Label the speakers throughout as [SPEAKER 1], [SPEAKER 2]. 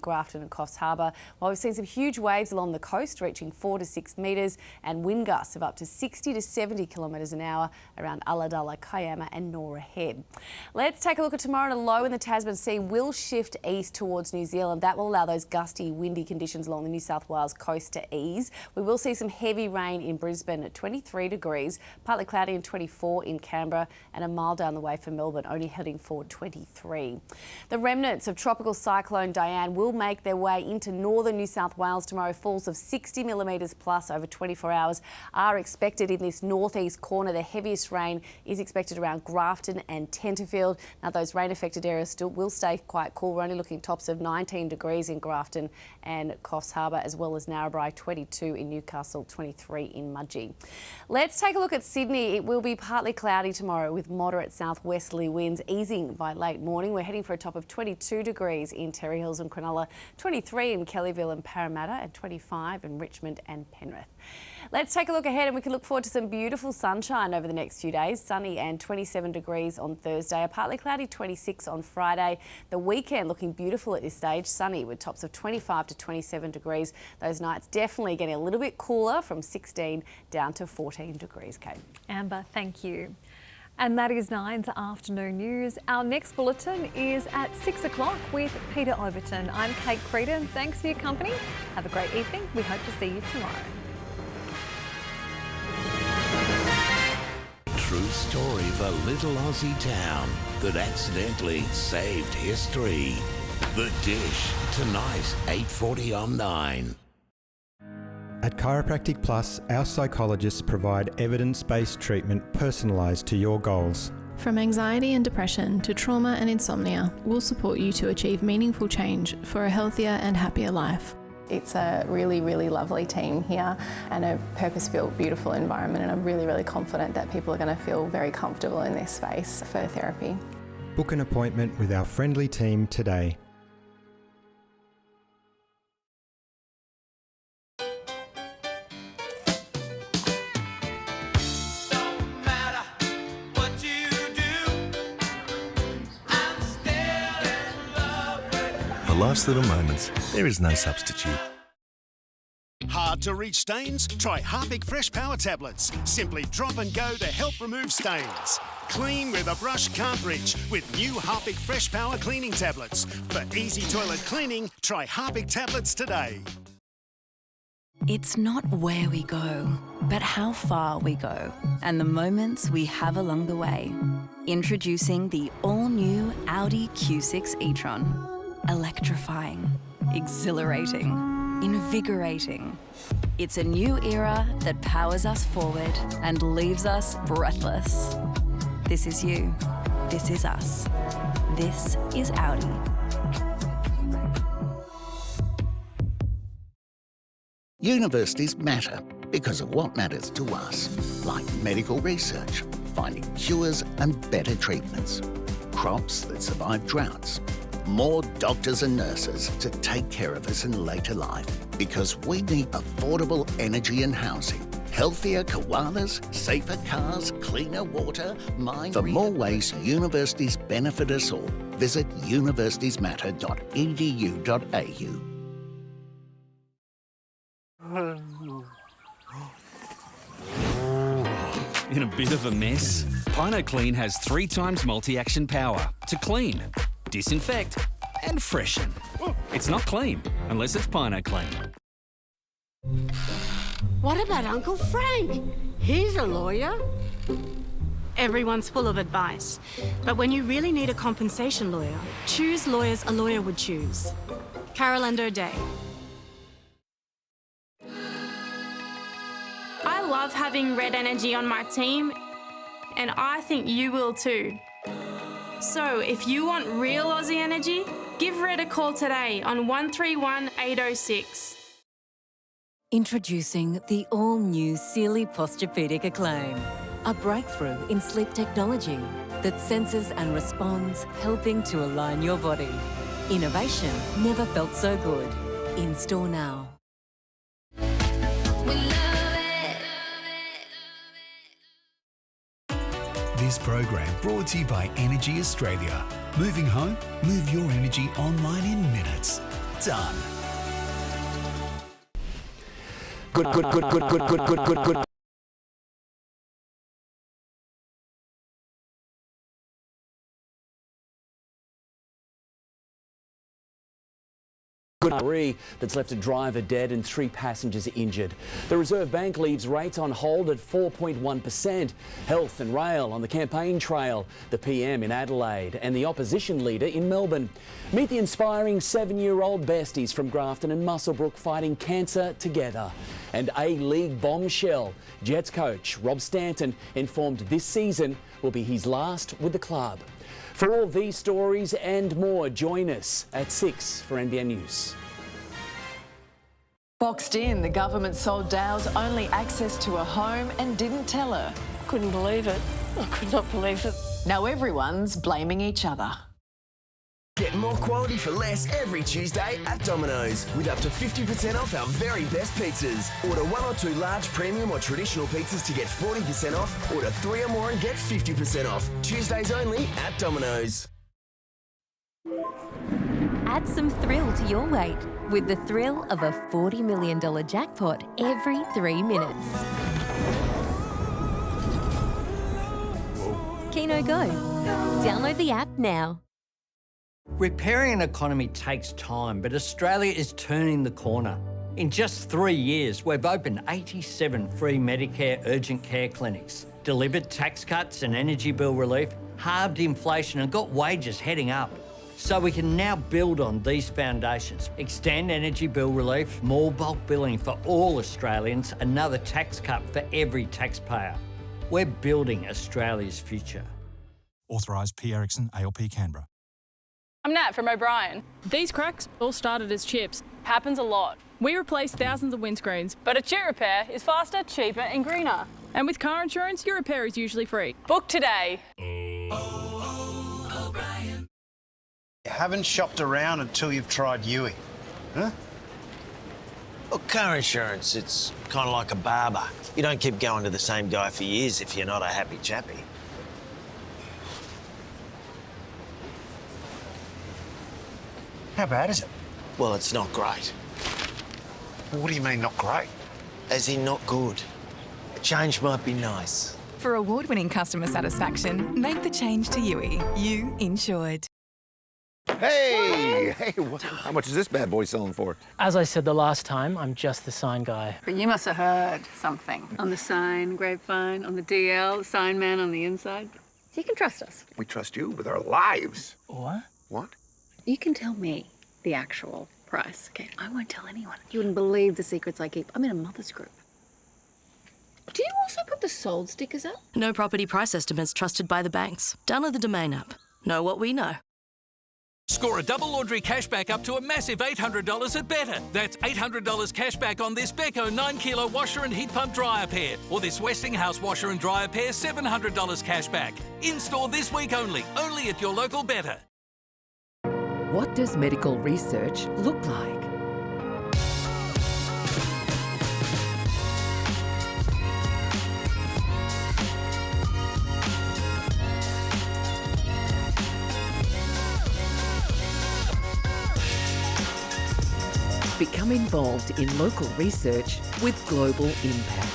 [SPEAKER 1] Grafton and Coffs Harbour, while we've seen some huge waves along the coast reaching 4 to 6 metres and wind gusts of up to 60 to 70 kilometres an hour around Ulladulla, Kiama and Nora Head. Let's take a look at tomorrow. And a low in the Tasman Sea will shift east towards New Zealand. That will allow those gusty, windy conditions along the New South Wales coast to ease. We will see some heavy rain in Brisbane at 23 degrees, partly cloudy and 24 in Canberra, and a mile down the way for Melbourne, only heading for 23. The remnants of Tropical Cyclone Diane will make their way into northern New South Wales tomorrow. Falls of 60 millimetres plus over 24 hours are expected in this northeast corner. The heaviest rain is expected around Grafton and Tenterfield. Now, those rain-affected areas still will stay quite cool. We're only looking tops of 19 degrees in Grafton and Coffs Harbour, as well as Narrabri, 22 in Newcastle, 23 in Mudgee. Let's take a look at Sydney. It will be partly cloudy tomorrow with moderate southwesterly winds easing by late morning. We're heading for a top of 22 degrees in Terry Hills and Cronulla, 23 in Kellyville and Parramatta, and 25 in Richmond and Penrith. Let's take a look ahead, and we can look forward to some beautiful sunshine over the next few days. Sunny and 27 degrees on Thursday, a partly cloudy 26 on Friday. The weekend looking beautiful at this stage, sunny with tops of 25 to 27 degrees. Those nights definitely getting a little bit cooler from 16 down to 14 degrees, Kate.
[SPEAKER 2] Amber, thank you. And that is 9's afternoon news. Our next bulletin is at 6 o'clock with Peter Overton. I'm Kate Creedon. Thanks for your company. Have a great evening. We hope to see you tomorrow.
[SPEAKER 3] True story of a little Aussie town that accidentally saved history. The Dish, tonight, 8:40 on 9.
[SPEAKER 4] At Chiropractic Plus, our psychologists provide evidence-based treatment personalised to your goals.
[SPEAKER 5] From anxiety and depression to trauma and insomnia, we'll support you to achieve meaningful change for a healthier and happier life.
[SPEAKER 6] It's a really, really lovely team here and a purpose-built, beautiful environment, and I'm really, really confident that people are going to feel very comfortable in this space for therapy.
[SPEAKER 4] Book an appointment with our friendly team today.
[SPEAKER 7] For life's little moments, there is no substitute.
[SPEAKER 8] Hard to reach stains? Try Harpic Fresh Power Tablets. Simply drop and go to help remove stains. Clean where the brush can't reach with new Harpic Fresh Power Cleaning Tablets. For easy toilet cleaning, try Harpic Tablets today.
[SPEAKER 9] It's not where we go, but how far we go and the moments we have along the way. Introducing the all-new Audi Q6 e-tron. Electrifying, exhilarating, invigorating. It's a new era that powers us forward and leaves us breathless. This is you. This is us. This is Audi.
[SPEAKER 10] Universities matter because of what matters to us, like medical research, finding cures and better treatments, crops that survive droughts, more doctors and nurses to take care of us in later life, because we need affordable energy and housing, healthier koalas, safer cars, cleaner water, For more ways universities benefit us all, visit universitiesmatter.edu.au.
[SPEAKER 11] In a bit of a mess? Pino Clean has 3 times multi-action power to clean, disinfect and freshen. It's not clean unless it's Pino Clean.
[SPEAKER 12] What about Uncle Frank? He's a lawyer.
[SPEAKER 13] Everyone's full of advice, but when you really need a compensation lawyer, choose lawyers a lawyer would choose. Carol and O'Day.
[SPEAKER 14] I love having Red Energy on my team, and I think you will too. So if you want real Aussie energy, give Red a call today on 131 806.
[SPEAKER 15] Introducing the all-new Sealy Posturepedic Acclaim, a breakthrough in sleep technology that senses and responds, helping to align your body. Innovation never felt so good. In store now.
[SPEAKER 16] This program brought to you by Energy Australia. Moving home? Move your energy online in minutes. done.
[SPEAKER 17] Good. That's left a driver dead and 3 passengers injured. The Reserve Bank leaves rates on hold at 4.1%. Health and rail on the campaign trail. The PM in Adelaide and the opposition leader in Melbourne. Meet the inspiring 7-year-old besties from Grafton and Muswellbrook fighting cancer together. And A-League bombshell. Jets coach Rob Stanton informed this season will be his last with the club. For all these stories and more, join us at 6 for NBN News.
[SPEAKER 18] Boxed in, the government sold Dale's only access to a home and didn't tell her.
[SPEAKER 19] Couldn't believe it. I could not believe it.
[SPEAKER 18] Now everyone's blaming each other.
[SPEAKER 20] Get more quality for less every Tuesday at Domino's with up to 50% off our very best pizzas. Order 1 or 2 large premium or traditional pizzas to get 40% off. Order 3 or more and get 50% off. Tuesdays only at Domino's.
[SPEAKER 21] Add some thrill to your wait with the thrill of a $40 million jackpot every 3 minutes. Keno Go. Download the app now.
[SPEAKER 22] Repairing an economy takes time, but Australia is turning the corner. In just 3 years, we've opened 87 free Medicare urgent care clinics, delivered tax cuts and energy bill relief, halved inflation and got wages heading up. So we can now build on these foundations, extend energy bill relief, more bulk billing for all Australians, another tax cut for every taxpayer. We're building Australia's future.
[SPEAKER 23] Authorised P. Erickson, ALP Canberra.
[SPEAKER 24] I'm Nat from O'Brien. These cracks all started as chips. Happens a lot. We replace thousands of windscreens, but a chip repair is faster, cheaper and greener. And with car insurance, your repair is usually free. Book today.
[SPEAKER 25] You haven't shopped around until you've tried Yui, huh?
[SPEAKER 26] Look, car insurance, it's kind of like a barber. You don't keep going to the same guy for years if you're not a happy chappy.
[SPEAKER 25] How bad is it?
[SPEAKER 26] Well, it's not great.
[SPEAKER 25] What do you mean, not great?
[SPEAKER 26] As in not good. A change might be nice.
[SPEAKER 27] For award-winning customer satisfaction, make the change to Yui. You insured.
[SPEAKER 28] Hey, how much is this bad boy selling for?
[SPEAKER 29] As I said the last time, I'm just the sign guy.
[SPEAKER 30] But you must have heard something on the sign, grapevine, on the DL, the sign man on the inside. So you can trust us.
[SPEAKER 28] We trust you with our lives.
[SPEAKER 29] What?
[SPEAKER 28] What?
[SPEAKER 30] You can tell me the actual price, okay? I won't tell anyone. You wouldn't believe the secrets I keep. I'm in a mother's group. Do you also put the sold stickers up?
[SPEAKER 31] No property price estimates trusted by the banks. Download the Domain app. Know what we know.
[SPEAKER 32] Score a double laundry cashback up to a massive $800 at Better. That's $800 cashback on this Beko 9-kilo washer and heat pump dryer pair. Or this Westinghouse washer and dryer pair, $700 cashback. In-store this week only at your local Better.
[SPEAKER 33] What does medical research look like? Become involved in local research with global impact.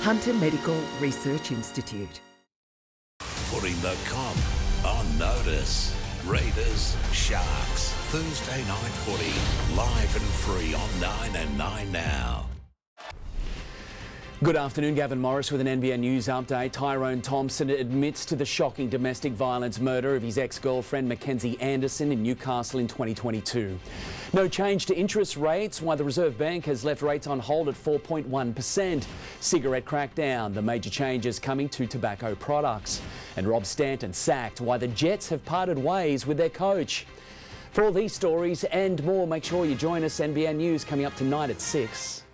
[SPEAKER 33] Hunter Medical Research Institute.
[SPEAKER 3] Putting the comp on notice. Raiders, Sharks, Thursday night footy, live and free on 9 and 9 now.
[SPEAKER 17] Good afternoon, Gavin Morris with an NBN News update. Tyrone Thompson admits to the shocking domestic violence murder of his ex-girlfriend Mackenzie Anderson in Newcastle in 2022. No change to interest rates, while the Reserve Bank has left rates on hold at 4.1%. Cigarette crackdown, the major changes coming to tobacco products. And Rob Stanton sacked, while the Jets have parted ways with their coach. For all these stories and more, make sure you join us. NBN News coming up tonight at 6.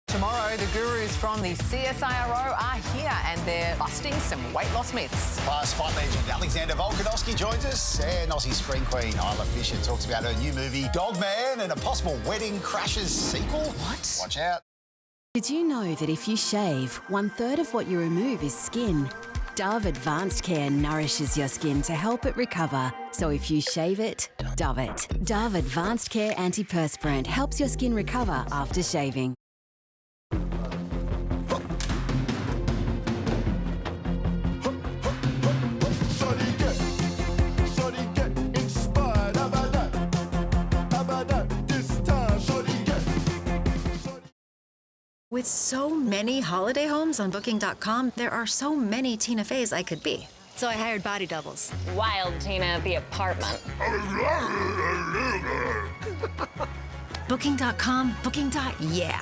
[SPEAKER 34] Tomorrow, the gurus from the CSIRO are here and they're busting some weight loss myths.
[SPEAKER 35] Plus, fight legend Alexander Volkanovski joins us, and Aussie screen queen Isla Fisher talks about her new movie Dog Man and a possible Wedding Crashers sequel.
[SPEAKER 36] What?
[SPEAKER 35] Watch out.
[SPEAKER 36] Did you know that if you shave, 1/3 of what you remove is skin?
[SPEAKER 1] Dove Advanced Care nourishes your skin to help it recover. So if you shave it, Dove it. Dove Advanced Care Antiperspirant helps your skin recover after shaving.
[SPEAKER 2] With so many holiday homes on Booking.com, there are so many Tina Feys I could be. So I hired body doubles.
[SPEAKER 4] Wild Tina, the apartment.
[SPEAKER 2] Booking.com, yeah.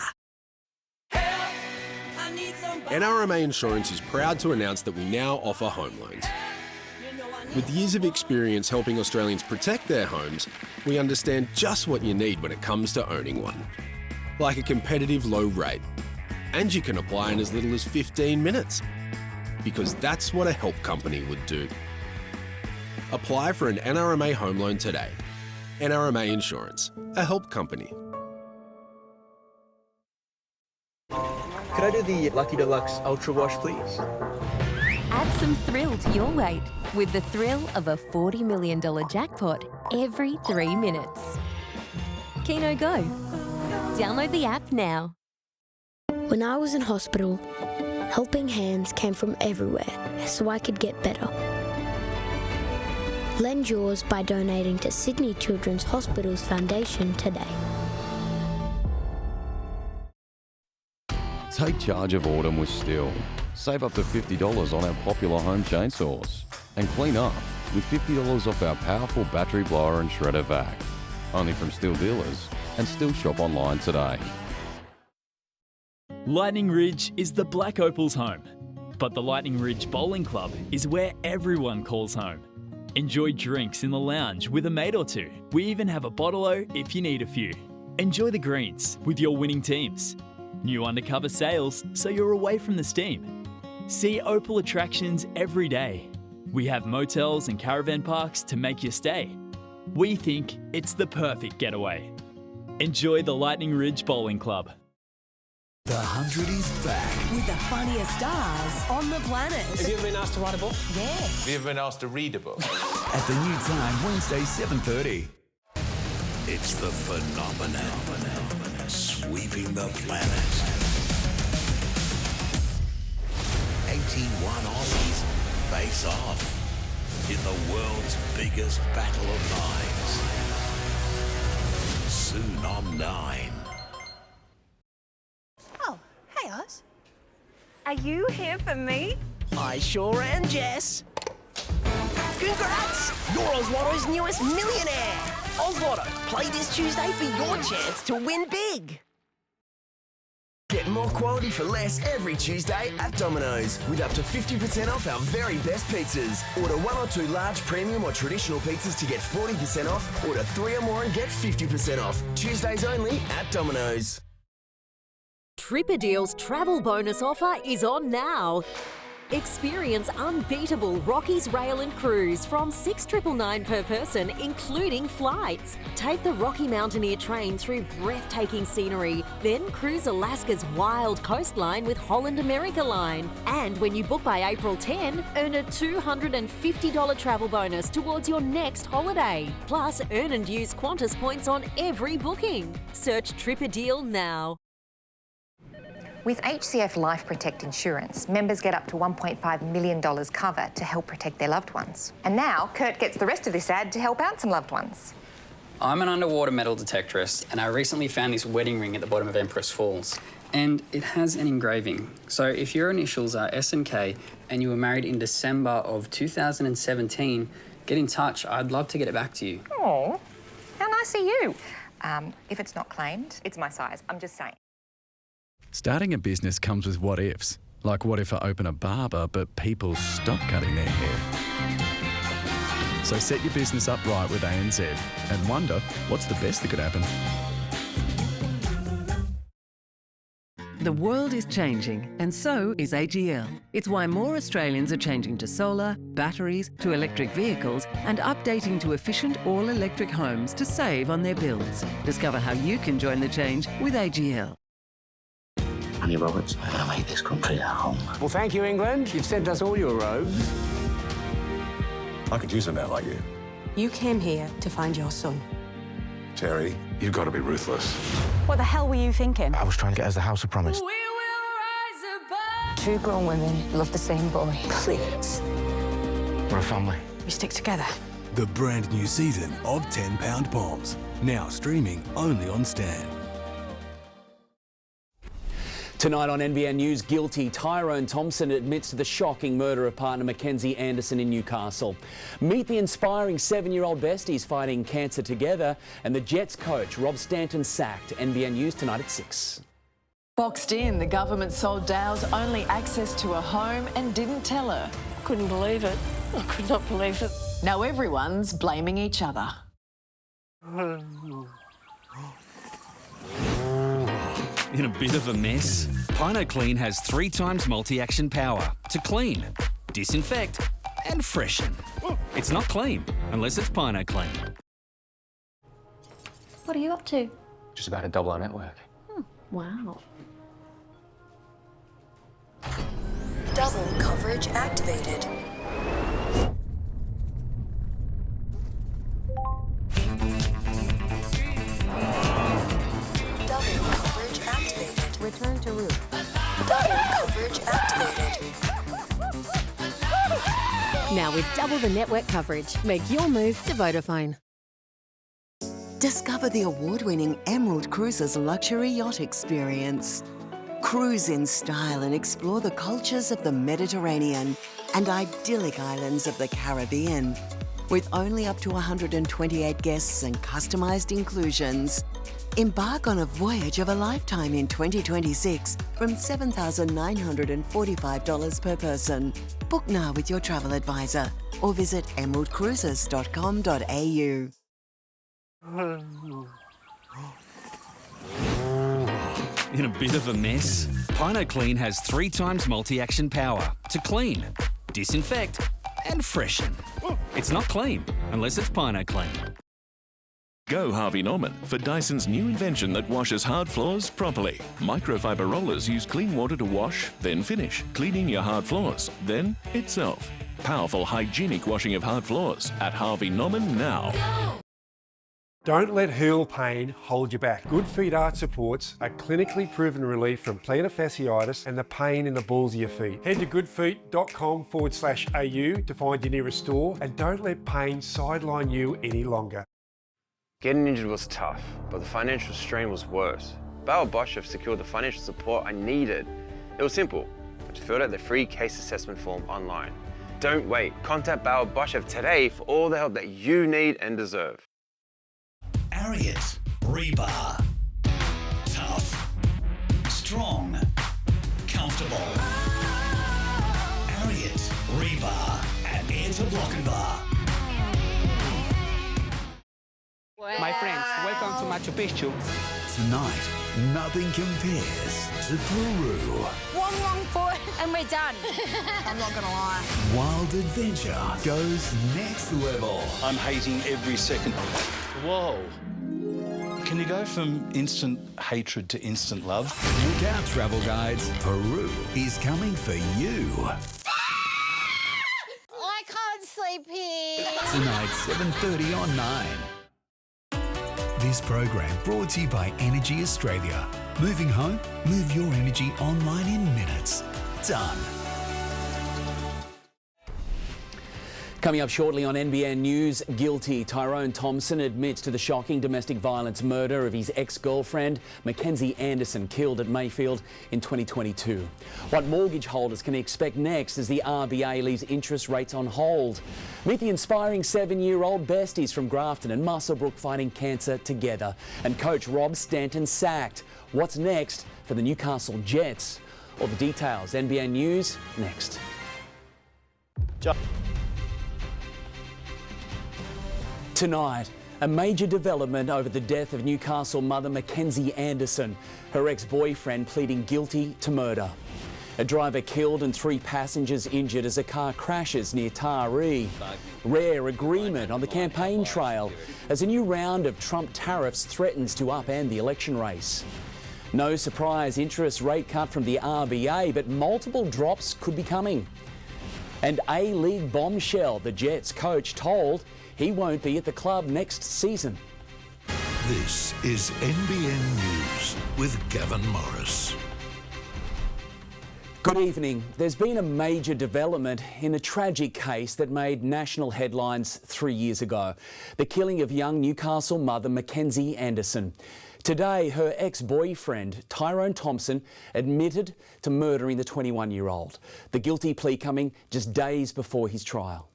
[SPEAKER 5] NRMA Insurance is proud to announce that we now offer home loans. With years of experience helping Australians protect their homes, we understand just what you need when it comes to owning one. Like a competitive low rate. And you can apply in as little as 15 minutes. Because that's what a help company would do. Apply for an NRMA home loan today. NRMA Insurance, a help company.
[SPEAKER 6] Could I do the Lucky Deluxe Ultra Wash, please?
[SPEAKER 21] Add some thrill to your wait with the thrill of a $40 million jackpot every 3 minutes. Keno Go. Download the app now.
[SPEAKER 7] When I was in hospital, helping hands came from everywhere so I could get better. Lend yours by donating to Sydney Children's Hospital's Foundation today.
[SPEAKER 8] Take charge of autumn with Stihl. Save up to $50 on our popular home chainsaws. And clean up with $50 off our powerful battery blower and shredder vac. Only from Stihl dealers. And Stihl shop online today.
[SPEAKER 9] Lightning Ridge is the Black Opal's home. But the Lightning Ridge Bowling Club is where everyone calls home. Enjoy drinks in the lounge with a mate or two. We even have a bottle-o if you need a few. Enjoy the greens with your winning teams. New undercover sales so you're away from the steam. See Opal attractions every day. We have motels and caravan parks to make your stay. We think it's the perfect getaway. Enjoy the Lightning Ridge Bowling Club.
[SPEAKER 3] The 100 is back.
[SPEAKER 10] With the funniest stars on the planet.
[SPEAKER 11] Have you ever been asked to write a book?
[SPEAKER 10] Yeah.
[SPEAKER 11] Have you ever been asked to read a book?
[SPEAKER 3] At the new time, Wednesday, 7:30. It's the phenomenon sweeping the planet. 18-1 Aussies face off in the world's biggest battle of minds. Soon on 9.
[SPEAKER 12] Oh, hey, Oz.
[SPEAKER 13] Are you here for me?
[SPEAKER 12] I sure am, Jess. Congrats! You're Oz Lotto's newest millionaire. Oz Lotto, play this Tuesday for your chance to win big.
[SPEAKER 20] Get more quality for less every Tuesday at Domino's with up to 50% off our very best pizzas. Order 1 or 2 large premium or traditional pizzas to get 40% off. Order 3 or more and get 50% off. Tuesdays only at Domino's.
[SPEAKER 14] Tripadeal's travel bonus offer is on now. Experience unbeatable Rockies Rail and Cruise from $6,999 per person, including flights. Take the Rocky Mountaineer train through breathtaking scenery, then cruise Alaska's wild coastline with Holland America Line. And when you book by April 10, earn a $250 travel bonus towards your next holiday. Plus, earn and use Qantas points on every booking. Search Tripadeal now.
[SPEAKER 15] With HCF Life Protect insurance, members get up to $1.5 million cover to help protect their loved ones. And now, Kurt gets the rest of this ad to help out some loved ones.
[SPEAKER 16] I'm an underwater metal detectorist, and I recently found this wedding ring at the bottom of Empress Falls. And it has an engraving. So if your initials are S and K and you were married in December of 2017, get in touch. I'd love to get it back to you.
[SPEAKER 15] Oh, how nice of you. If it's not claimed, it's my size. I'm just saying.
[SPEAKER 36] Starting a business comes with what ifs. Like what if I open a barber but people stop cutting their hair? So set your business up right with ANZ and wonder what's the best that could happen.
[SPEAKER 37] The world is changing, and so is AGL. It's why more Australians are changing to solar, batteries, to electric vehicles, and updating to efficient all-electric homes to save on their bills. Discover how you can join the change with AGL.
[SPEAKER 17] Honey Roberts. We're going to make this country our home.
[SPEAKER 18] Well, thank you, England. You've sent us all your robes.
[SPEAKER 19] I could use a man like you.
[SPEAKER 10] You came here to find your son.
[SPEAKER 19] Terry, you've got to be ruthless.
[SPEAKER 13] What the hell were you thinking?
[SPEAKER 17] I was trying to get us the house of promise.
[SPEAKER 15] Two grown women love the same boy. Please.
[SPEAKER 17] We're a family.
[SPEAKER 15] We stick together.
[SPEAKER 22] The brand new season of £10 Bombs. Now streaming only on Stan.
[SPEAKER 23] Tonight on NBN News, guilty Tyrone Thompson admits to the shocking murder of partner Mackenzie Anderson in Newcastle. Meet the inspiring 7-year-old besties fighting cancer together, and the Jets coach Rob Stanton sacked. NBN News tonight at 6.
[SPEAKER 24] Boxed in, the government sold Dow's only access to a home and didn't tell her.
[SPEAKER 25] Couldn't believe it. I could not believe it.
[SPEAKER 24] Now everyone's blaming each other.
[SPEAKER 26] In a bit of a mess? Pino Clean has 3 times multi-action power to clean, disinfect and freshen. It's not clean unless it's Pino Clean.
[SPEAKER 27] What are you up to?
[SPEAKER 6] Just about to double our network.
[SPEAKER 27] Wow.
[SPEAKER 21] Double coverage activated. Double coverage activated. Return to route. Double coverage activated. Now with double the network coverage, make your move to Vodafone.
[SPEAKER 28] Discover the award-winning Emerald Cruises luxury yacht experience. Cruise in style and explore the cultures of the Mediterranean and idyllic islands of the Caribbean. With only up to 128 guests and customised inclusions. Embark on a voyage of a lifetime in 2026 from $7,945 per person. Book now with your travel advisor or visit emeraldcruises.com.au.
[SPEAKER 26] In a bit of a mess? Pino Clean has 3 times multi-action power to clean, disinfect and freshen. It's not clean unless it's Pino Clean.
[SPEAKER 29] Go Harvey Norman for Dyson's new invention that washes hard floors properly. Microfiber rollers use clean water to wash, then finish, cleaning your hard floors, then itself. Powerful hygienic washing of hard floors at Harvey Norman now.
[SPEAKER 30] Don't let heel pain hold you back. Good Feet Art supports a clinically proven relief from plantar fasciitis and the pain in the balls of your feet. Head to goodfeet.com/au to find your nearest store and don't let pain sideline you any longer.
[SPEAKER 31] Getting injured was tough, but the financial strain was worse. Bauer Bosch have secured the financial support I needed. It was simple. I just filled out the free case assessment form online. Don't wait. Contact Bauer Bosch today for all the help that you need and deserve.
[SPEAKER 3] Ariat Rebar. Tough, strong, comfortable. Ariat Rebar at Airta Blockenbar.
[SPEAKER 16] My friends, welcome to Machu Picchu.
[SPEAKER 3] Tonight, nothing compares to Peru.
[SPEAKER 13] One wrong foot and we're done. I'm not gonna lie.
[SPEAKER 3] Wild adventure goes next level.
[SPEAKER 32] I'm hating every second. Whoa. Can you go from instant hatred to instant love?
[SPEAKER 3] Look out, travel guides. Peru is coming for you.
[SPEAKER 13] I can't sleep here.
[SPEAKER 3] Tonight, 7:30 on 9. This program brought to you by Energy Australia. Moving home? Move your energy online in minutes. Done.
[SPEAKER 23] Coming up shortly on NBN News, guilty Tyrone Thompson admits to the shocking domestic violence murder of his ex-girlfriend, Mackenzie Anderson, killed at Mayfield in 2022. What mortgage holders can expect next as the RBA leaves interest rates on hold. Meet the inspiring 7-year-old besties from Grafton and Muswellbrook fighting cancer together. And coach Rob Stanton sacked. What's next for the Newcastle Jets? All the details, NBN News, next. Tonight, a major development over the death of Newcastle mother Mackenzie Anderson, her ex-boyfriend pleading guilty to murder. A driver killed and 3 passengers injured as a car crashes near Taree. Rare agreement on the campaign trail as a new round of Trump tariffs threatens to upend the election race. No surprise interest rate cut from the RBA, but multiple drops could be coming. And A-League bombshell, the Jets coach told he won't be at the club next season.
[SPEAKER 1] This is NBN News with Gavin Morris.
[SPEAKER 23] Good evening. There's been a major development in a tragic case that made national headlines 3 years ago. The killing of young Newcastle mother Mackenzie Anderson. Today, her ex-boyfriend, Tyrone Thompson, admitted to murdering the 21-year-old. The guilty plea coming just days before his trial.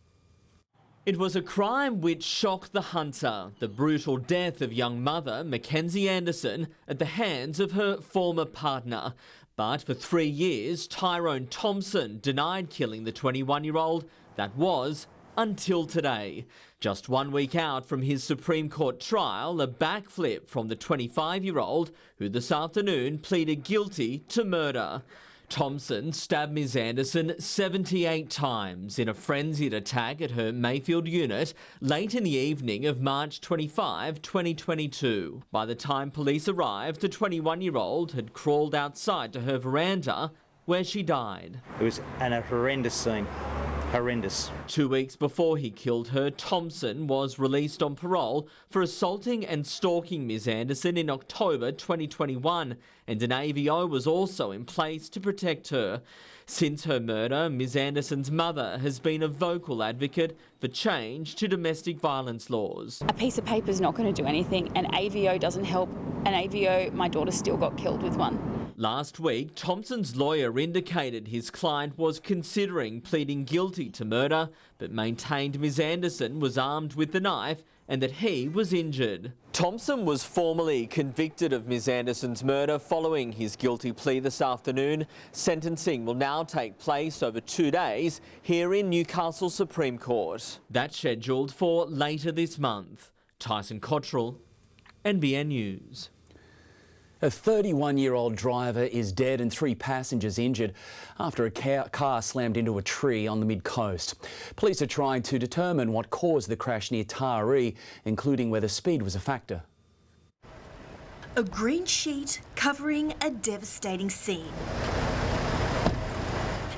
[SPEAKER 2] It was a crime which shocked the hunter, the brutal death of young mother Mackenzie Anderson at the hands of her former partner. But for 3 years, Tyrone Thompson denied killing the 21-year-old. That was until today. Just 1 week out from his Supreme Court trial, a backflip from the 25-year-old who this afternoon pleaded guilty to murder. Thompson stabbed Ms Anderson 78 times in a frenzied attack at her Mayfield unit late in the evening of March 25, 2022. By the time police arrived, the 21-year-old had crawled outside to her veranda where she died.
[SPEAKER 4] It was a horrendous scene. Horrendous.
[SPEAKER 2] 2 weeks before he killed her, Thompson was released on parole for assaulting and stalking Ms Anderson in October 2021, and an AVO was also in place to protect her. Since her murder, Ms Anderson's mother has been a vocal advocate for change to domestic violence laws.
[SPEAKER 5] A piece of paper is not going to do anything. An AVO doesn't help. An AVO, my daughter still got killed with one.
[SPEAKER 2] Last week, Thompson's lawyer indicated his client was considering pleading guilty to murder, but maintained Ms Anderson was armed with the knife and that he was injured. Thompson was formally convicted of Ms Anderson's murder following his guilty plea this afternoon. Sentencing will now take place over 2 days here in Newcastle Supreme Court. That's scheduled for later this month. Tyson Cottrell, NBN News.
[SPEAKER 23] A 31-year-old driver is dead and 3 passengers injured after a car slammed into a tree on the mid-coast. Police are trying to determine what caused the crash near Taree, including whether speed was a factor.
[SPEAKER 7] A green sheet covering a devastating scene.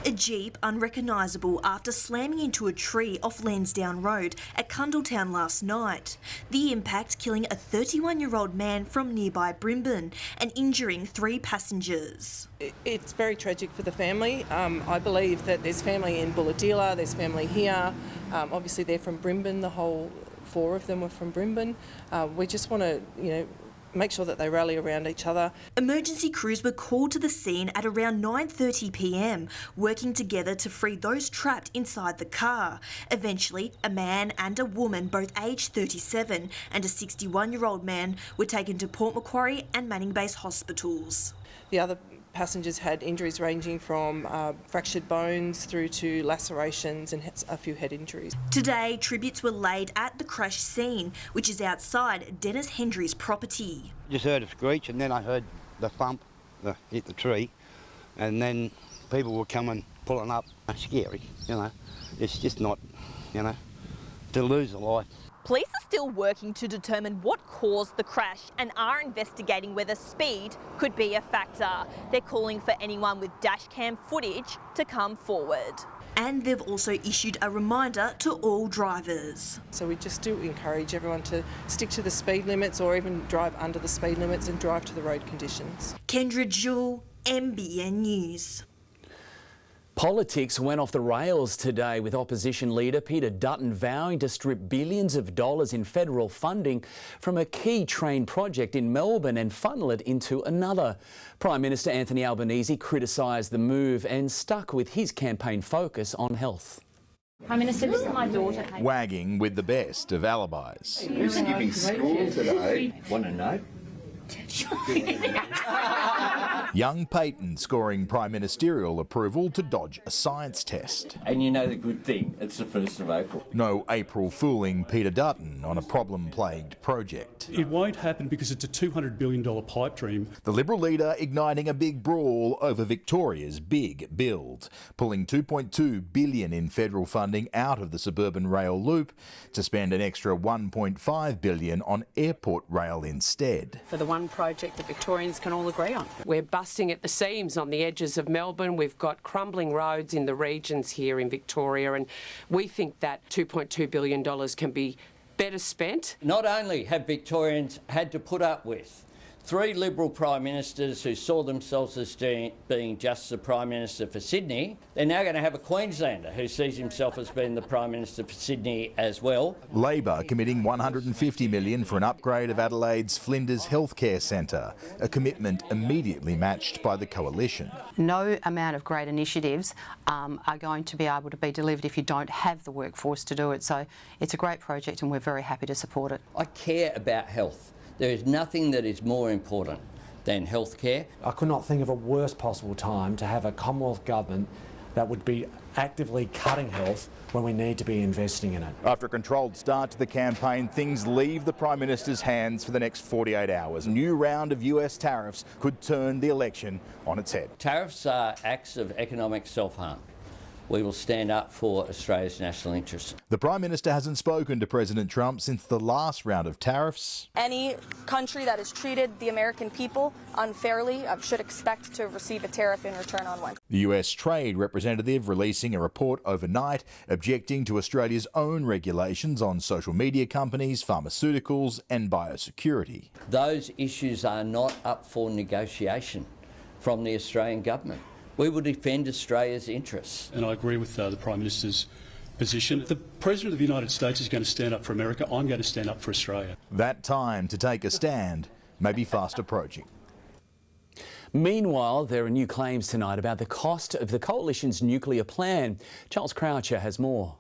[SPEAKER 7] A Jeep unrecognisable after slamming into a tree off Lansdowne Road at Cundletown last night. The impact killing a 31-year-old man from nearby Brimban and injuring 3 passengers.
[SPEAKER 8] It's very tragic for the family. I believe that there's family in Bulahdelah, there's family here. Obviously they're from Brimban, the whole 4 of them were from Brimban. We just want to, make sure that they rally around each other.
[SPEAKER 7] Emergency crews were called to the scene at around 9:30 p.m, working together to free those trapped inside the car. Eventually, a man and a woman, both aged 37, and a 61-year-old man were taken to Port Macquarie and Manning Base hospitals.
[SPEAKER 8] The other passengers had injuries ranging from fractured bones through to lacerations and a few head injuries.
[SPEAKER 7] Today, tributes were laid at the crash scene, which is outside Dennis Hendry's property.
[SPEAKER 9] Just heard a screech and then I heard the thump, hit the tree, and then people were coming, pulling up. It's scary, It's just not, to lose a life.
[SPEAKER 11] Police are still working to determine what caused the crash and are investigating whether speed could be a factor. They're calling for anyone with dashcam footage to come forward.
[SPEAKER 7] And they've also issued a reminder to all drivers.
[SPEAKER 8] So we just do encourage everyone to stick to the speed limits or even drive under the speed limits and drive to the road conditions.
[SPEAKER 7] Kendra Jewell, NBN News.
[SPEAKER 23] Politics went off the rails today with opposition leader Peter Dutton vowing to strip billions of dollars in federal funding from a key train project in Melbourne and funnel it into another. Prime Minister Anthony Albanese criticised the move and stuck with his campaign focus on health.
[SPEAKER 12] Prime Minister, this is my daughter.
[SPEAKER 14] Wagging with the best of alibis.
[SPEAKER 12] Who's skipping school today?
[SPEAKER 14] Want to know? Young Peyton scoring prime ministerial approval to dodge a science test.
[SPEAKER 6] And you know the good thing, it's the 1st of April.
[SPEAKER 14] No April fooling Peter Dutton on a problem-plagued project.
[SPEAKER 10] It won't happen because it's a $200 billion pipe dream.
[SPEAKER 14] The Liberal leader igniting a big brawl over Victoria's big build, pulling $2.2 billion in federal funding out of the suburban rail loop to spend an extra $1.5 billion on airport rail instead.
[SPEAKER 15] For the one project that Victorians can all agree on. We're busting at the seams on the edges of Melbourne. We've got crumbling roads in the regions here in Victoria, and we think that $2.2 billion can be better spent.
[SPEAKER 6] Not only have Victorians had to put up with 3 Liberal Prime Ministers who saw themselves as being just the Prime Minister for Sydney, they're now going to have a Queenslander who sees himself as being the Prime Minister for Sydney as well.
[SPEAKER 14] Labor committing $150 million for an upgrade of Adelaide's Flinders Healthcare Centre, a commitment immediately matched by the Coalition.
[SPEAKER 17] No amount of great initiatives are going to be able to be delivered if you don't have the workforce to do it. So it's a great project and we're very happy to support it.
[SPEAKER 6] I care about health. There is nothing that is more important than healthcare.
[SPEAKER 18] I could not think of a worse possible time to have a Commonwealth government that would be actively cutting health when we need to be investing in it.
[SPEAKER 14] After a controlled start to the campaign, things leave the Prime Minister's hands for the next 48 hours. A new round of US tariffs could turn the election on its head.
[SPEAKER 6] Tariffs are acts of economic self-harm. We will stand up for Australia's national interests.
[SPEAKER 14] The Prime Minister hasn't spoken to President Trump since the last round of tariffs.
[SPEAKER 19] Any country that has treated the American people unfairly should expect to receive a tariff in return on one.
[SPEAKER 14] The US Trade Representative releasing a report overnight objecting to Australia's own regulations on social media companies, pharmaceuticals and biosecurity.
[SPEAKER 6] Those issues are not up for negotiation from the Australian government. We will defend Australia's interests.
[SPEAKER 10] And I agree with the Prime Minister's position. The President of the United States is going to stand up for America. I'm going to stand up for Australia.
[SPEAKER 14] That time to take a stand may be fast approaching.
[SPEAKER 23] Meanwhile, there are new claims tonight about the cost of the Coalition's nuclear plan. Charles Croucher has more.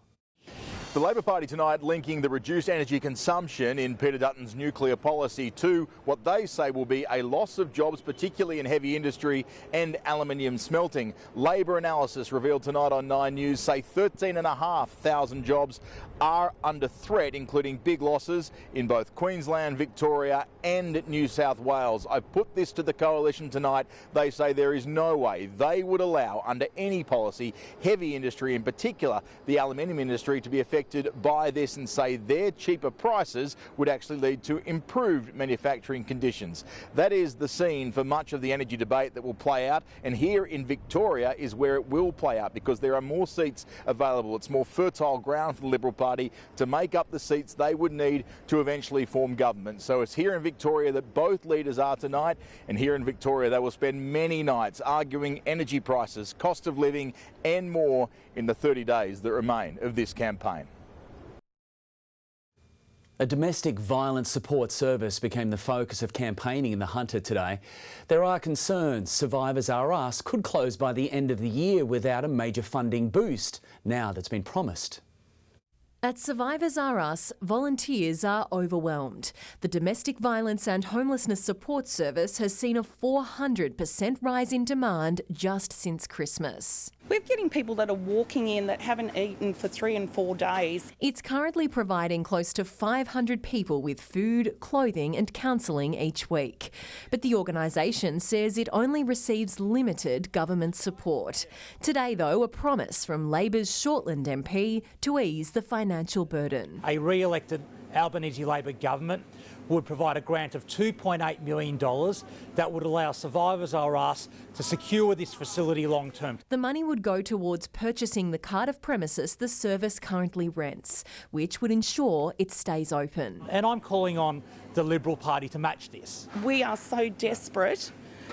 [SPEAKER 14] The Labor Party tonight linking the reduced energy consumption in Peter Dutton's nuclear policy to what they say will be a loss of jobs, particularly in heavy industry and aluminium smelting. Labor analysis revealed tonight on 9 News say 13,500 jobs are under threat, including big losses in both Queensland, Victoria and New South Wales. I put this to the Coalition tonight. They say there is no way they would allow, under any policy, heavy industry, in particular the aluminium industry, to be affected by this, and say their cheaper prices would actually lead to improved manufacturing conditions. That is the scene for much of the energy debate that will play out, and here in Victoria is where it will play out because there are more seats available. It's more fertile ground for the Liberal Party to make up the seats they would need to eventually form government. So it's here in Victoria that both leaders are tonight, and here in Victoria they will spend many nights arguing energy prices, cost of living and more in the 30 days that remain of this campaign.
[SPEAKER 23] A domestic violence support service became the focus of campaigning in the Hunter today. There are concerns Survivors R Us could close by the end of the year without a major funding boost, now that's been promised.
[SPEAKER 20] At Survivors R Us, volunteers are overwhelmed. The Domestic Violence and Homelessness Support Service has seen a 400% rise in demand just since Christmas.
[SPEAKER 21] We're getting people that are walking in that haven't eaten for 3 and 4 days.
[SPEAKER 20] It's currently providing close to 500 people with food, clothing and counselling each week. But the organisation says it only receives limited government support. Today, though, a promise from Labor's Shortland MP to ease the financial burden.
[SPEAKER 22] A re-elected Albanese Labor government would provide a grant of $2.8 million that would allow Survivors R Us to secure this facility long term.
[SPEAKER 20] The money would go towards purchasing the Cardiff premises the service currently rents, which would ensure it stays open.
[SPEAKER 22] And I'm calling on the Liberal Party to match this.
[SPEAKER 21] We are so desperate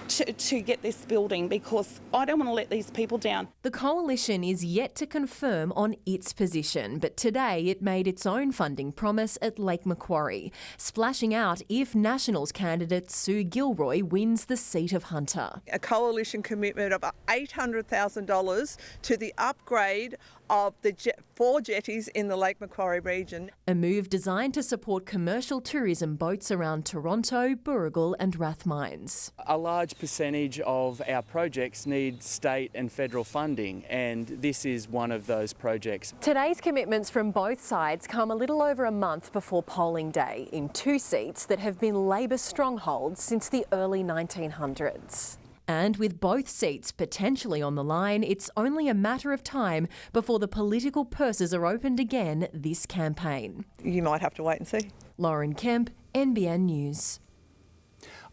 [SPEAKER 21] to get this building because I don't want to let these people down.
[SPEAKER 20] The Coalition is yet to confirm on its position, but today it made its own funding promise at Lake Macquarie, splashing out if Nationals candidate Sue Gilroy wins the seat of Hunter.
[SPEAKER 24] A Coalition commitment of $800,000 to the upgrade
[SPEAKER 3] of the 4 jetties in the Lake Macquarie region.
[SPEAKER 20] A move designed to support commercial tourism boats around Toronto, Booragul and Rathmines.
[SPEAKER 13] A large percentage of our projects need state and federal funding, and this is one of those projects.
[SPEAKER 16] Today's commitments from both sides come a little over a month before polling day in 2 seats that have been Labor strongholds since the early 1900s.
[SPEAKER 20] And with both seats potentially on the line, it's only a matter of time before the political purses are opened again this campaign.
[SPEAKER 3] You might have to wait and see.
[SPEAKER 20] Lauren Kemp, NBN News.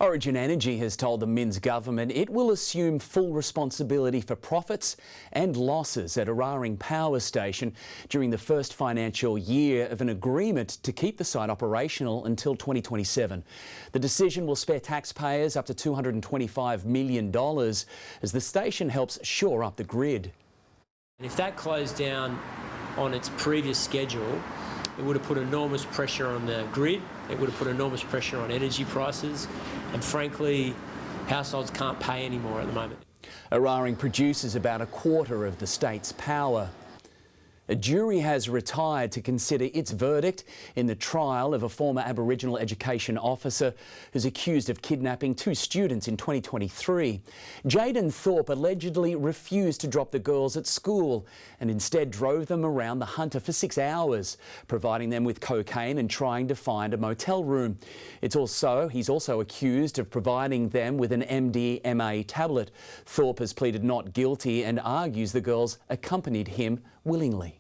[SPEAKER 23] Origin Energy has told the Minns government it will assume full responsibility for profits and losses at Eraring Power Station during the first financial year of an agreement to keep the site operational until 2027. The decision will spare taxpayers up to $225 million as the station helps shore up the grid.
[SPEAKER 24] If that closed down on its previous schedule, it would have put enormous pressure on the grid, it would have put enormous pressure on energy prices, and frankly, households can't pay anymore at the moment.
[SPEAKER 23] Eraring produces about a quarter of the state's power. A jury has retired to consider its verdict in the trial of a former Aboriginal education officer who's accused of kidnapping 2 students in 2023. Jaden Thorpe allegedly refused to drop the girls at school and instead drove them around the Hunter for 6 hours, providing them with cocaine and trying to find a motel room. He's also accused of providing them with an MDMA tablet. Thorpe has pleaded not guilty and argues the girls accompanied him willingly.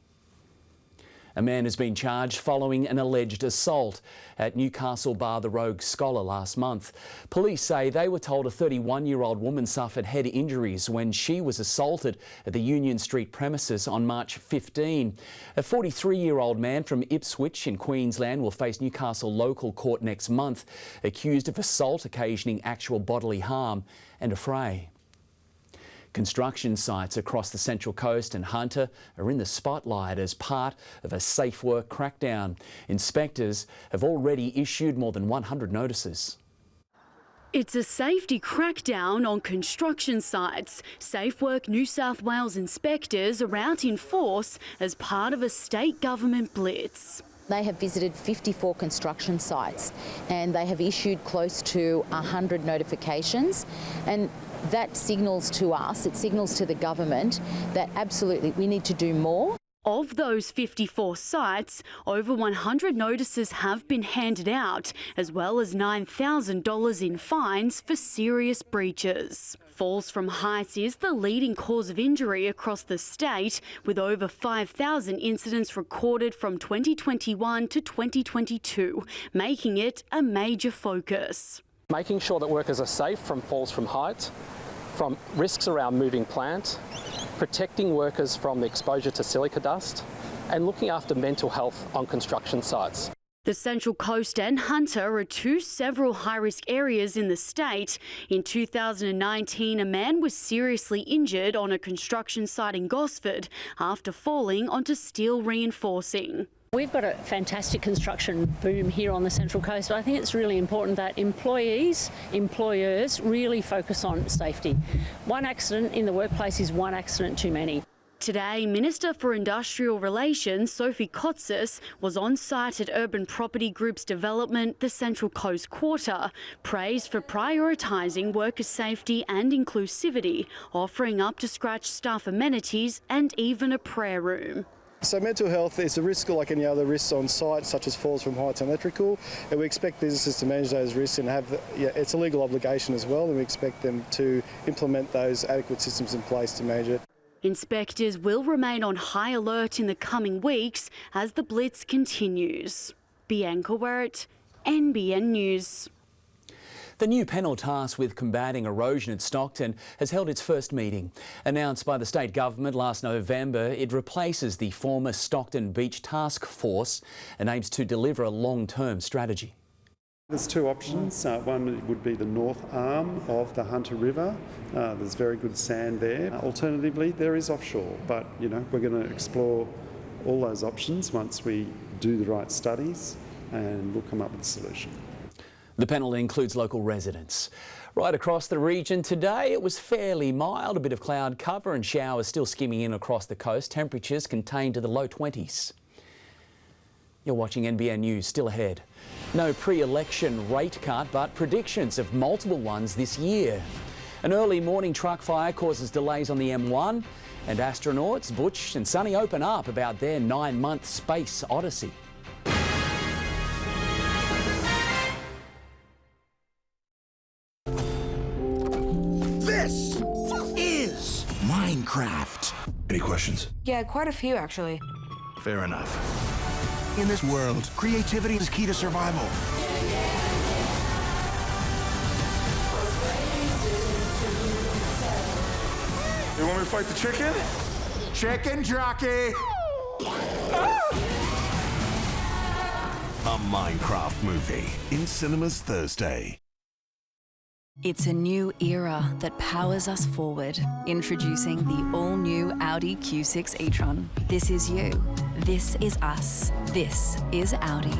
[SPEAKER 23] A man has been charged following an alleged assault at Newcastle Bar the Rogue Scholar last month. Police say they were told a 31-year-old woman suffered head injuries when she was assaulted at the Union Street premises on March 15. A 43-year-old man from Ipswich in Queensland will face Newcastle local court next month, accused of assault occasioning actual bodily harm and a fray. Construction sites across the Central Coast and Hunter are in the spotlight as part of a safe work crackdown. Inspectors have already issued more than 100 notices.
[SPEAKER 25] It's a safety crackdown on construction sites. Safe Work New South Wales inspectors are out in force as part of a state government blitz.
[SPEAKER 26] They have visited 54 construction sites and they have issued close to 100 notifications, and that signals to us, it signals to the government that absolutely we need to do more.
[SPEAKER 25] Of those 54 sites, over 100 notices have been handed out, as well as $9,000 in fines for serious breaches. Falls from heights is the leading cause of injury across the state, with over 5,000 incidents recorded from 2021 to 2022, making it a major focus.
[SPEAKER 27] Making sure that workers are safe from falls from height, from risks around moving plant, protecting workers from the exposure to silica dust, and looking after mental health on construction sites.
[SPEAKER 25] The Central Coast and Hunter are several high-risk areas in the state. In 2019, a man was seriously injured on a construction site in Gosford after falling onto steel reinforcing.
[SPEAKER 28] We've got a fantastic construction boom here on the Central Coast, but I think it's really important that employers really focus on safety. One accident in the workplace is one accident too many.
[SPEAKER 25] Today, Minister for Industrial Relations Sophie Kotsis was on site at Urban Property Group's development, the Central Coast Quarter, praised for prioritising worker safety and inclusivity, offering up-to-scratch staff amenities and even a prayer room.
[SPEAKER 29] So mental health is a risk like any other risks on site, such as falls from heights and electrical, and we expect businesses to manage those risks and it's a legal obligation as well, and we expect them to implement those adequate systems in place to manage it.
[SPEAKER 25] Inspectors will remain on high alert in the coming weeks as the blitz continues. Bianca Wirt, NBN News.
[SPEAKER 23] The new panel tasked with combating erosion at Stockton has held its first meeting. Announced by the state government last November, it replaces the former Stockton Beach Task Force and aims to deliver a long-term strategy.
[SPEAKER 30] There's 2 options. One would be the north arm of the Hunter River. There's very good sand there. Alternatively, there is offshore, but we're going to explore all those options once we do the right studies, and we'll come up with a solution.
[SPEAKER 23] The panel includes local residents. Right across the region today, it was fairly mild, a bit of cloud cover and showers still skimming in across the coast. Temperatures contained to the low 20s. You're watching NBN News, still ahead. No pre-election rate cut, but predictions of multiple ones this year. An early morning truck fire causes delays on the M1, and astronauts Butch and Sonny open up about their 9-month space odyssey.
[SPEAKER 1] This is Minecraft. Any questions?
[SPEAKER 2] Yeah, quite a few actually.
[SPEAKER 1] Fair enough. In this world, creativity is key to survival.
[SPEAKER 4] You want me to fight the chicken?
[SPEAKER 1] Chicken jockey! A Minecraft movie in cinemas Thursday.
[SPEAKER 5] It's a new era that powers us forward. Introducing the all-new Audi Q6 e-tron. This is you. This is us. This is Audi.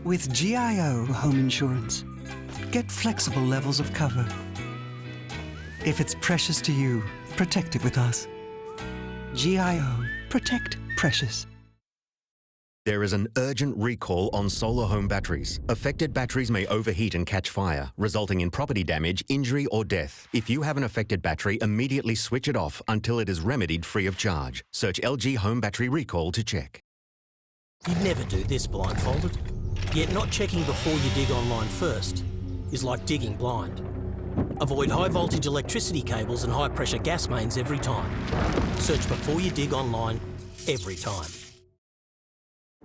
[SPEAKER 7] With GIO Home Insurance, get flexible levels of cover. If it's precious to you, protect it with us. GIO. Protect precious.
[SPEAKER 8] There is an urgent recall on solar home batteries. Affected batteries may overheat and catch fire, resulting in property damage, injury or death. If you have an affected battery, immediately switch it off until it is remedied free of charge. Search LG Home Battery Recall to check.
[SPEAKER 9] You'd never do this blindfolded. Yet not checking before you dig online first is like digging blind. Avoid high voltage electricity cables and high pressure gas mains every time. Search before you dig online every time.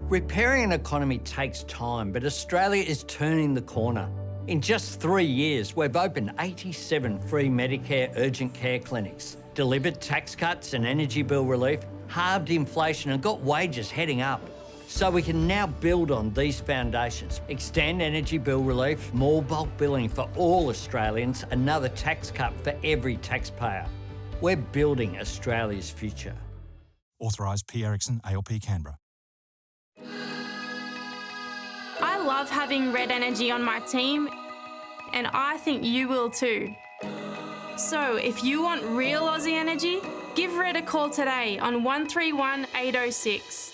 [SPEAKER 6] Repairing an economy takes time, but Australia is turning the corner. In just 3 years, we've opened 87 free Medicare urgent care clinics, delivered tax cuts and energy bill relief, halved inflation and got wages heading up. So we can now build on these foundations, extend energy bill relief, more bulk billing for all Australians, another tax cut for every taxpayer. We're building Australia's future.
[SPEAKER 11] Authorised P. Erickson, ALP Canberra.
[SPEAKER 12] I love having Red Energy on my team, and I think you will too. So if you want real Aussie energy, give Red a call today on 131 806.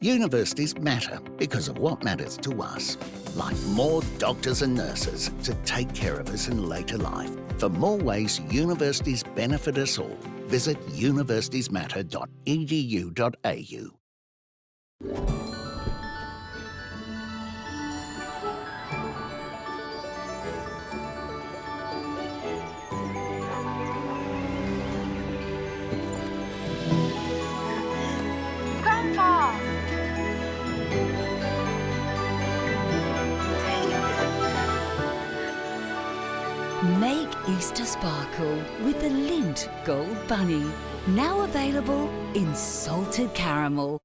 [SPEAKER 15] Universities matter because of what matters to us, like more doctors and nurses to take care of us in later life. For more ways universities benefit us all, visit universitiesmatter.edu.au.
[SPEAKER 12] Grandpa!
[SPEAKER 5] Make Easter sparkle with the Lindt Gold Bunny. Now available in salted caramel.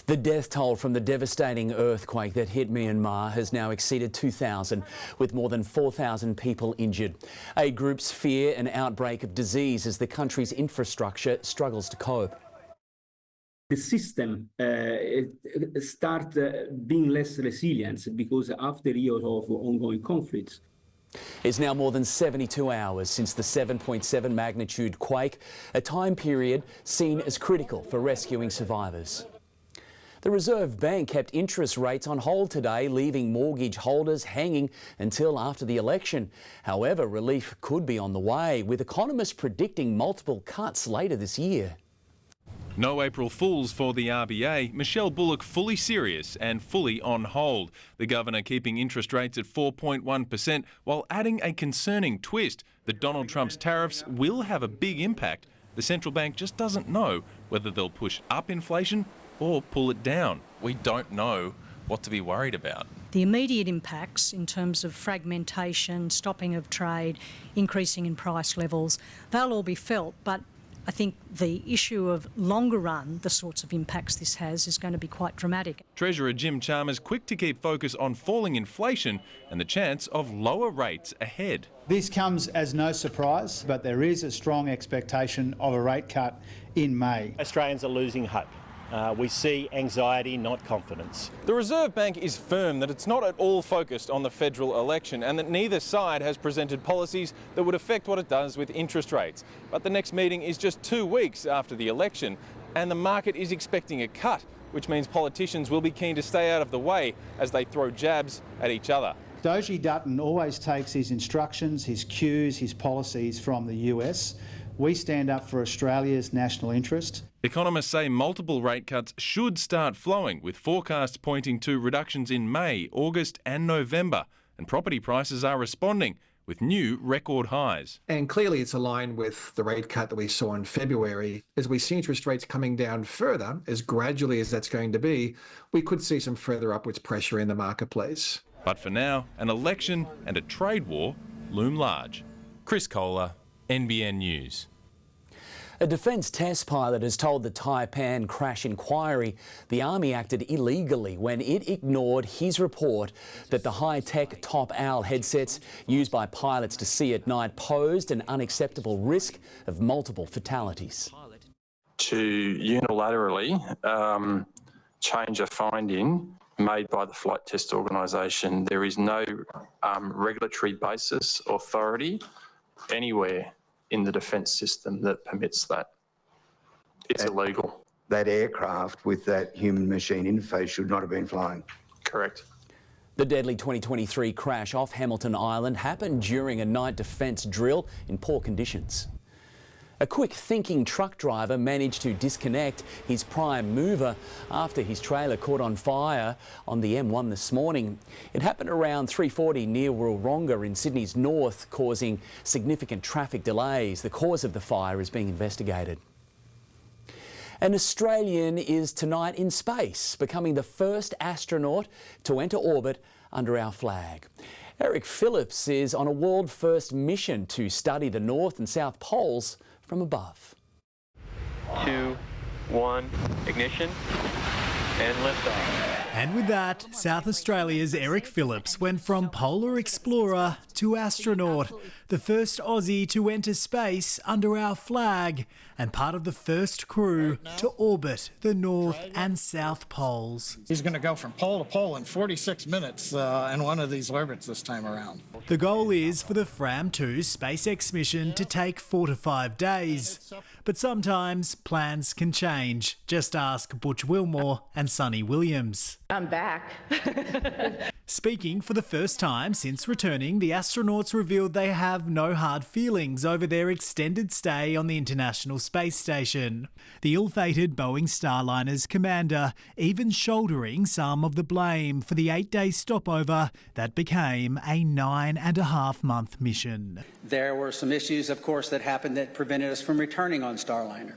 [SPEAKER 23] The death toll from the devastating earthquake that hit Myanmar has now exceeded 2,000, with more than 4,000 people injured. Aid groups fear an outbreak of disease as the country's infrastructure struggles to cope.
[SPEAKER 31] The system start being less resilient because after years of ongoing conflicts.
[SPEAKER 23] It's now more than 72 hours since the 7.7 magnitude quake, a time period seen as critical for rescuing survivors. The Reserve Bank kept interest rates on hold today, leaving mortgage holders hanging until after the election. However, relief could be on the way, with economists predicting multiple cuts later this year.
[SPEAKER 32] No April Fools for the RBA. Michelle Bullock fully serious and fully on hold. The Governor keeping interest rates at 4.1% while adding a concerning twist that Donald Trump's tariffs will have a big impact. The central bank just doesn't know whether they'll push up inflation or pull it down. We don't know what to be worried about.
[SPEAKER 33] The immediate impacts in terms of fragmentation, stopping of trade, increasing in price levels, they'll all be felt, but I think the issue of longer run, the sorts of impacts this has, is going to be quite dramatic.
[SPEAKER 32] Treasurer Jim Chalmers quick to keep focus on falling inflation and the chance of lower rates ahead.
[SPEAKER 2] This comes as no surprise, but there is a strong expectation of a rate cut in May.
[SPEAKER 3] Australians are losing hope. We see anxiety, not confidence.
[SPEAKER 32] The Reserve Bank is firm that it's not at all focused on the federal election and that neither side has presented policies that would affect what it does with interest rates. But the next meeting is just 2 weeks after the election and the market is expecting a cut, which means politicians will be keen to stay out of the way as they throw jabs at each other.
[SPEAKER 2] Doji Dutton always takes his instructions, his cues, his policies from the US. We stand up for Australia's national interest.
[SPEAKER 32] Economists say multiple rate cuts should start flowing, with forecasts pointing to reductions in May, August and November. And property prices are responding, with new record highs.
[SPEAKER 10] And clearly it's aligned with the rate cut that we saw in February. As we see interest rates coming down further, as gradually as that's going to be, we could see some further upwards pressure in the marketplace.
[SPEAKER 32] But for now, an election and a trade war loom large. Chris Kohler, NBN News.
[SPEAKER 23] A Defence test pilot has told the Taipan crash inquiry the Army acted illegally when it ignored his report that the high-tech Top Owl headsets used by pilots to see at night posed an unacceptable risk of multiple fatalities.
[SPEAKER 13] To unilaterally change a finding made by the Flight Test Organisation, there is no regulatory basis, authority anywhere in the defence system that permits that. It's illegal.
[SPEAKER 14] That aircraft with that human-machine interface should not have been flying.
[SPEAKER 13] Correct.
[SPEAKER 23] The deadly 2023 crash off Hamilton Island happened during a night defence drill in poor conditions. A quick-thinking truck driver managed to disconnect his prime mover after his trailer caught on fire on the M1 this morning. It happened around 3:40 near Woollonga in Sydney's north, causing significant traffic delays. The cause of the fire is being investigated. An Australian is tonight in space, becoming the first astronaut to enter orbit under our flag. Eric Phillips is on a world-first mission to study the North and South Poles from above.
[SPEAKER 16] 2, 1, ignition, and liftoff.
[SPEAKER 17] And with that, South Australia's Eric Phillips went from polar explorer to astronaut, the first Aussie to enter space under our flag, and part of the first crew to orbit the North and South Poles.
[SPEAKER 18] He's going to go from pole to pole in 46 minutes in one of these orbits this time around.
[SPEAKER 17] The goal is for the FRAM-2 SpaceX mission to take 4 to 5 days. But sometimes plans can change. Just ask Butch Wilmore and Sonny Williams.
[SPEAKER 19] I'm back.
[SPEAKER 17] Speaking for the first time since returning, the astronauts revealed they have no hard feelings over their extended stay on the International Space Station. The ill-fated Boeing Starliner's commander even shouldering some of the blame for the 8-day stopover that became a 9.5-month mission.
[SPEAKER 20] There were some issues, of course, that happened that prevented us from returning on Starliner.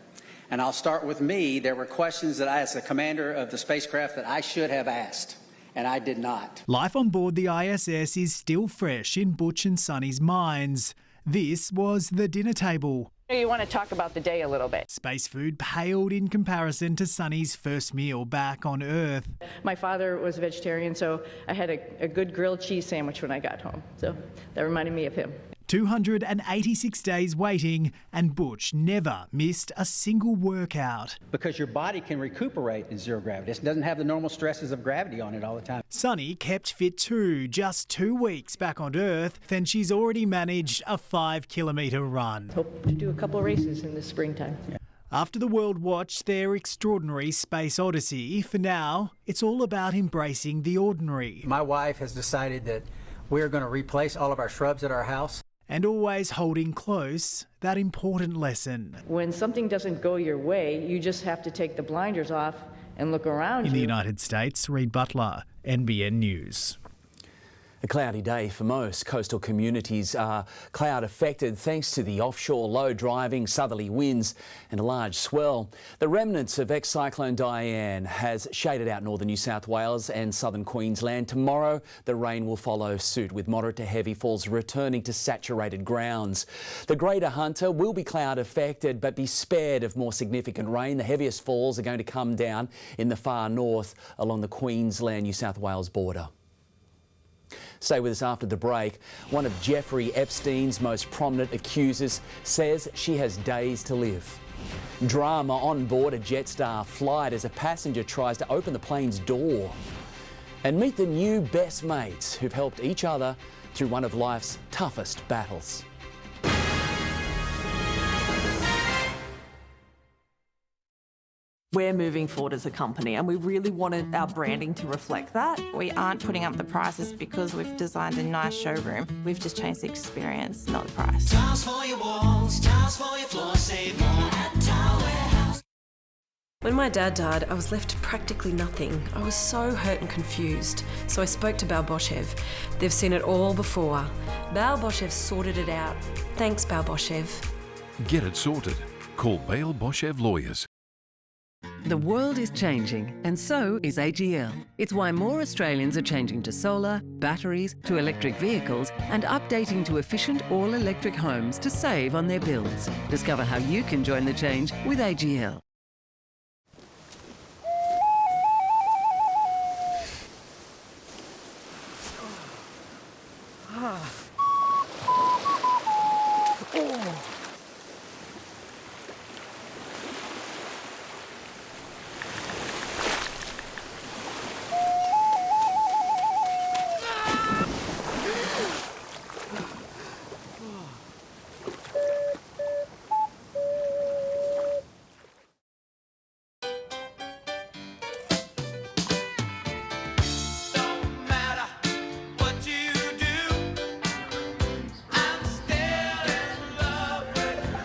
[SPEAKER 20] And I'll start with me. There were questions that I, as the commander of the spacecraft, that I should have asked, and I did not.
[SPEAKER 17] Life on board the ISS is still fresh in Butch and Sonny's minds. This was the dinner table.
[SPEAKER 19] You want to talk about the day a little bit.
[SPEAKER 17] Space food paled in comparison to Sonny's first meal back on Earth.
[SPEAKER 19] My father was a vegetarian, so I had a good grilled cheese sandwich when I got home. So that reminded me of him.
[SPEAKER 17] 286 days waiting, and Butch never missed a single workout.
[SPEAKER 20] Because your body can recuperate in zero gravity. It doesn't have the normal stresses of gravity on it all the time.
[SPEAKER 17] Sonny kept fit too, just 2 weeks back on Earth, then she's already managed a 5-kilometre run.
[SPEAKER 19] Hope to do a couple of races in the springtime. Yeah.
[SPEAKER 17] After the world watched their extraordinary space odyssey, for now, it's all about embracing the ordinary.
[SPEAKER 20] My wife has decided that we're going to replace all of our shrubs at our house.
[SPEAKER 17] And always holding close that important lesson.
[SPEAKER 19] When something doesn't go your way, you just have to take the blinders off and look around you.
[SPEAKER 17] In the United States, Reid Butler, NBN News.
[SPEAKER 23] A cloudy day for most. Coastal communities are cloud affected thanks to the offshore low driving southerly winds and a large swell. The remnants of ex-cyclone Diane has shaded out northern New South Wales and southern Queensland. Tomorrow the rain will follow suit with moderate to heavy falls returning to saturated grounds. The Greater Hunter will be cloud affected but be spared of more significant rain. The heaviest falls are going to come down in the far north along the Queensland-New South Wales border. Stay with us after the break. One of Jeffrey Epstein's most prominent accusers says she has days to live. Drama on board a Jetstar flight as a passenger tries to open the plane's door. And meet the new best mates who've helped each other through one of life's toughest battles.
[SPEAKER 1] We're moving forward as a company and we really wanted our branding to reflect that.
[SPEAKER 4] We aren't putting up the prices because we've designed a nice showroom. We've just changed the experience, not the price.
[SPEAKER 7] Tiles for your walls, tiles for your floor, save more at Tile Warehouse.
[SPEAKER 8] When my dad died, I was left to practically nothing. I was so hurt and confused. So I spoke to Balboshev. They've seen it all before. Balboshev sorted it out. Thanks, Balboshev.
[SPEAKER 21] Get it sorted. Call Balboshev Lawyers.
[SPEAKER 22] The world is changing, and so is AGL. It's why more Australians are changing to solar, batteries, to electric vehicles, and updating to efficient all-electric homes to save on their bills. Discover how you can join the change with AGL.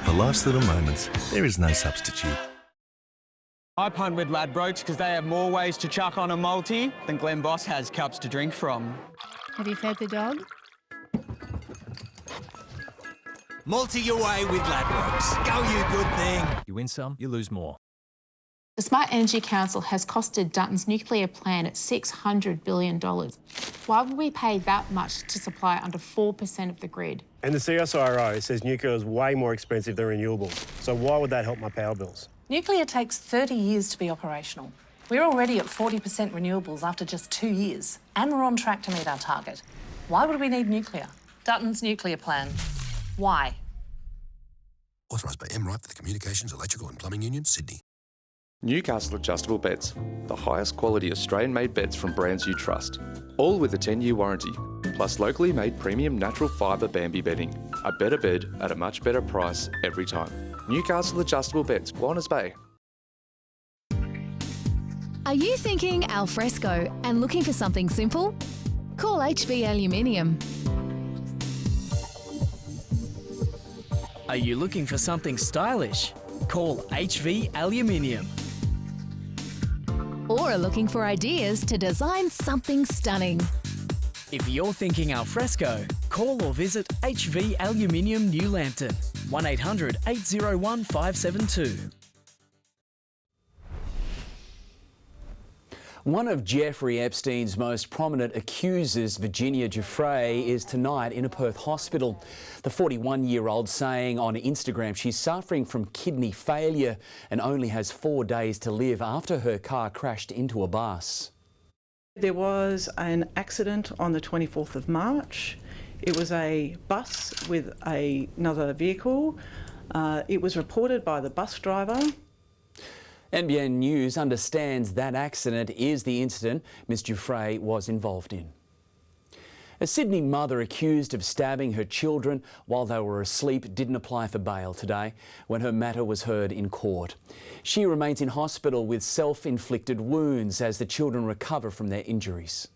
[SPEAKER 24] For life's little moments, there is no substitute.
[SPEAKER 25] I punt with Ladbrokes because they have more ways to chuck on a multi than Glen Boss has cups to drink from.
[SPEAKER 26] Have you fed the dog?
[SPEAKER 24] Multi your way with Ladbrokes. Go you good thing.
[SPEAKER 27] You win some, you lose more.
[SPEAKER 28] The Smart Energy Council has costed Dutton's nuclear plant at $600 billion. Why would we pay that much to supply under 4% of the grid?
[SPEAKER 29] And the CSIRO says nuclear is way more expensive than renewables. So why would that help my power bills?
[SPEAKER 30] Nuclear takes 30 years to be operational. We're already at 40% renewables after just 2 years, and we're on track to meet our target. Why would we need nuclear? Dutton's nuclear plan. Why?
[SPEAKER 34] Authorised by MRIP for the Communications, Electrical and Plumbing Union, Sydney.
[SPEAKER 35] Newcastle Adjustable Beds, the highest quality Australian-made beds from brands you trust. All with a 10-year warranty, plus locally made premium natural fibre Bambi bedding. A better bed at a much better price every time. Newcastle Adjustable Beds, Warners Bay.
[SPEAKER 36] Are you thinking alfresco and looking for something simple? Call HV Aluminium.
[SPEAKER 37] Are you looking for something stylish? Call HV Aluminium.
[SPEAKER 36] Or are looking for ideas to design something stunning?
[SPEAKER 37] If you're thinking alfresco, call or visit HV Aluminium New Lambton, 1800 801 572.
[SPEAKER 23] One of Jeffrey Epstein's most prominent accusers, Virginia Giuffre, is tonight in a Perth hospital. The 41-year-old saying on Instagram she's suffering from kidney failure and only has 4 days to live after her car crashed into a bus.
[SPEAKER 38] There was an accident on the 24th of March. It was a bus with another vehicle. It was reported by the bus driver.
[SPEAKER 23] NBN News understands that accident is the incident Ms Giuffre was involved in. A Sydney mother accused of stabbing her children while they were asleep didn't apply for bail today when her matter was heard in court. She remains in hospital with self-inflicted wounds as the children recover from their injuries.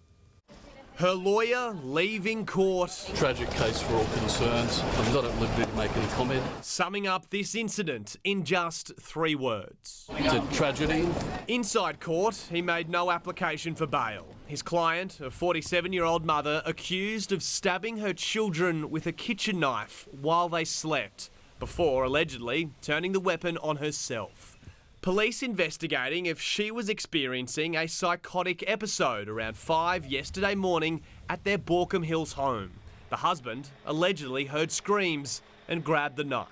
[SPEAKER 39] Her lawyer leaving court.
[SPEAKER 40] Tragic case for all concerned. I'm not at liberty to make any comment.
[SPEAKER 39] Summing up this incident in just 3 words.
[SPEAKER 40] It's a tragedy.
[SPEAKER 39] Inside court, he made no application for bail. His client, a 47-year-old mother, accused of stabbing her children with a kitchen knife while they slept, before allegedly turning the weapon on herself. Police investigating if she was experiencing a psychotic episode around 5 yesterday morning at their Borkham Hills home. The husband allegedly heard screams and grabbed the knife.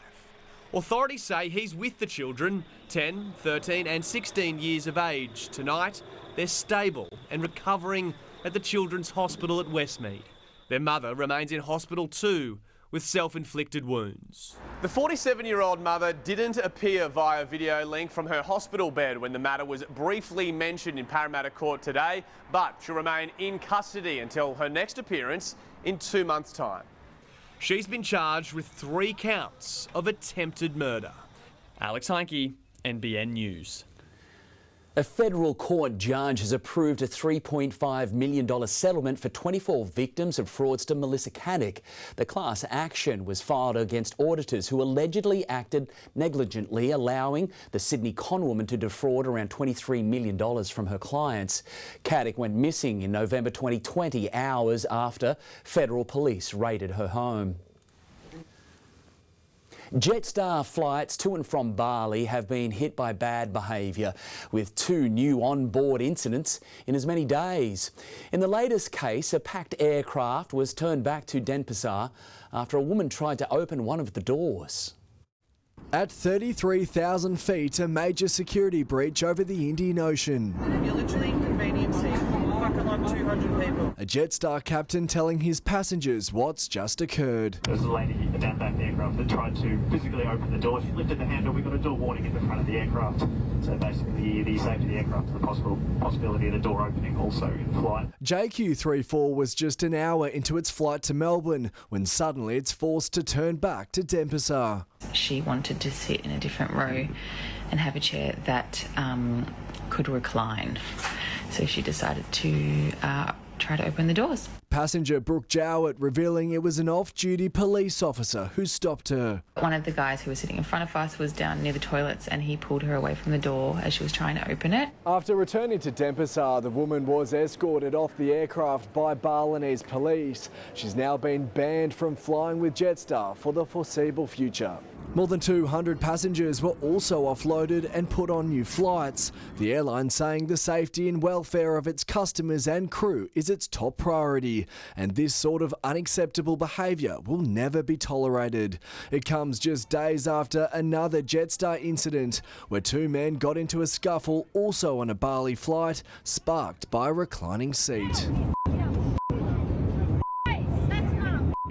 [SPEAKER 39] Authorities say he's with the children, 10, 13 and 16 years of age. Tonight, they're stable and recovering at the Children's Hospital at Westmead. Their mother remains in hospital too, with self-inflicted wounds. The 47-year-old mother didn't appear via video link from her hospital bed when the matter was briefly mentioned in Parramatta Court today, but she'll remain in custody until her next appearance in 2 months' time. She's been charged with 3 counts of attempted murder. Alex Heinke, NBN News.
[SPEAKER 23] A federal court judge has approved a $3.5 million settlement for 24 victims of fraudster Melissa Caddick. The class action was filed against auditors who allegedly acted negligently, allowing the Sydney conwoman to defraud around $23 million from her clients. Caddick went missing in November 2020, hours after federal police raided her home. Jetstar flights to and from Bali have been hit by bad behaviour, with 2 new on-board incidents in as many days. In the latest case, a packed aircraft was turned back to Denpasar after a woman tried to open one of the doors.
[SPEAKER 2] At 33,000 feet, a major security breach over the Indian Ocean.
[SPEAKER 3] You're literally inconveniencing fucking like 200 people.
[SPEAKER 2] A Jetstar captain telling his passengers what's just occurred.
[SPEAKER 5] There was a lady about that aircraft that tried to physically open the door. She lifted the handle. We got a door warning in the front of the aircraft. So basically the safety of the aircraft and the possibility of the door opening also in flight.
[SPEAKER 2] JQ34 was just an hour into its flight to Melbourne when suddenly it's forced to turn back to Denpasar.
[SPEAKER 6] She wanted to sit in a different row and have a chair that could recline. So she decided to try to open the doors.
[SPEAKER 2] Passenger Brooke Jowett revealing it was an off-duty police officer who stopped her.
[SPEAKER 6] One of the guys who was sitting in front of us was down near the toilets and he pulled her away from the door as she was trying to open it.
[SPEAKER 2] After returning to Denpasar, the woman was escorted off the aircraft by Balinese police. She's now been banned from flying with Jetstar for the foreseeable future. More than 200 passengers were also offloaded and put on new flights. The airline saying the safety and welfare of its customers and crew is its top priority, and this sort of unacceptable behaviour will never be tolerated. It comes just days after another Jetstar incident where 2 men got into a scuffle also on a Bali flight, sparked by a reclining seat.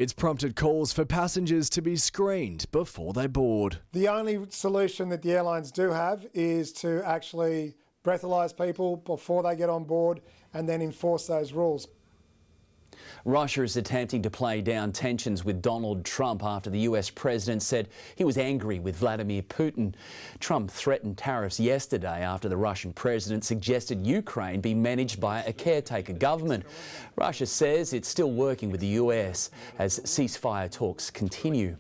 [SPEAKER 2] It's prompted calls for passengers to be screened before they board.
[SPEAKER 9] The only solution that the airlines do have is to actually breathalyse people before they get on board and then enforce those rules.
[SPEAKER 23] Russia is attempting to play down tensions with Donald Trump after the US president said he was angry with Vladimir Putin. Trump threatened tariffs yesterday after the Russian president suggested Ukraine be managed by a caretaker government. Russia says it's still working with the US as ceasefire talks continue.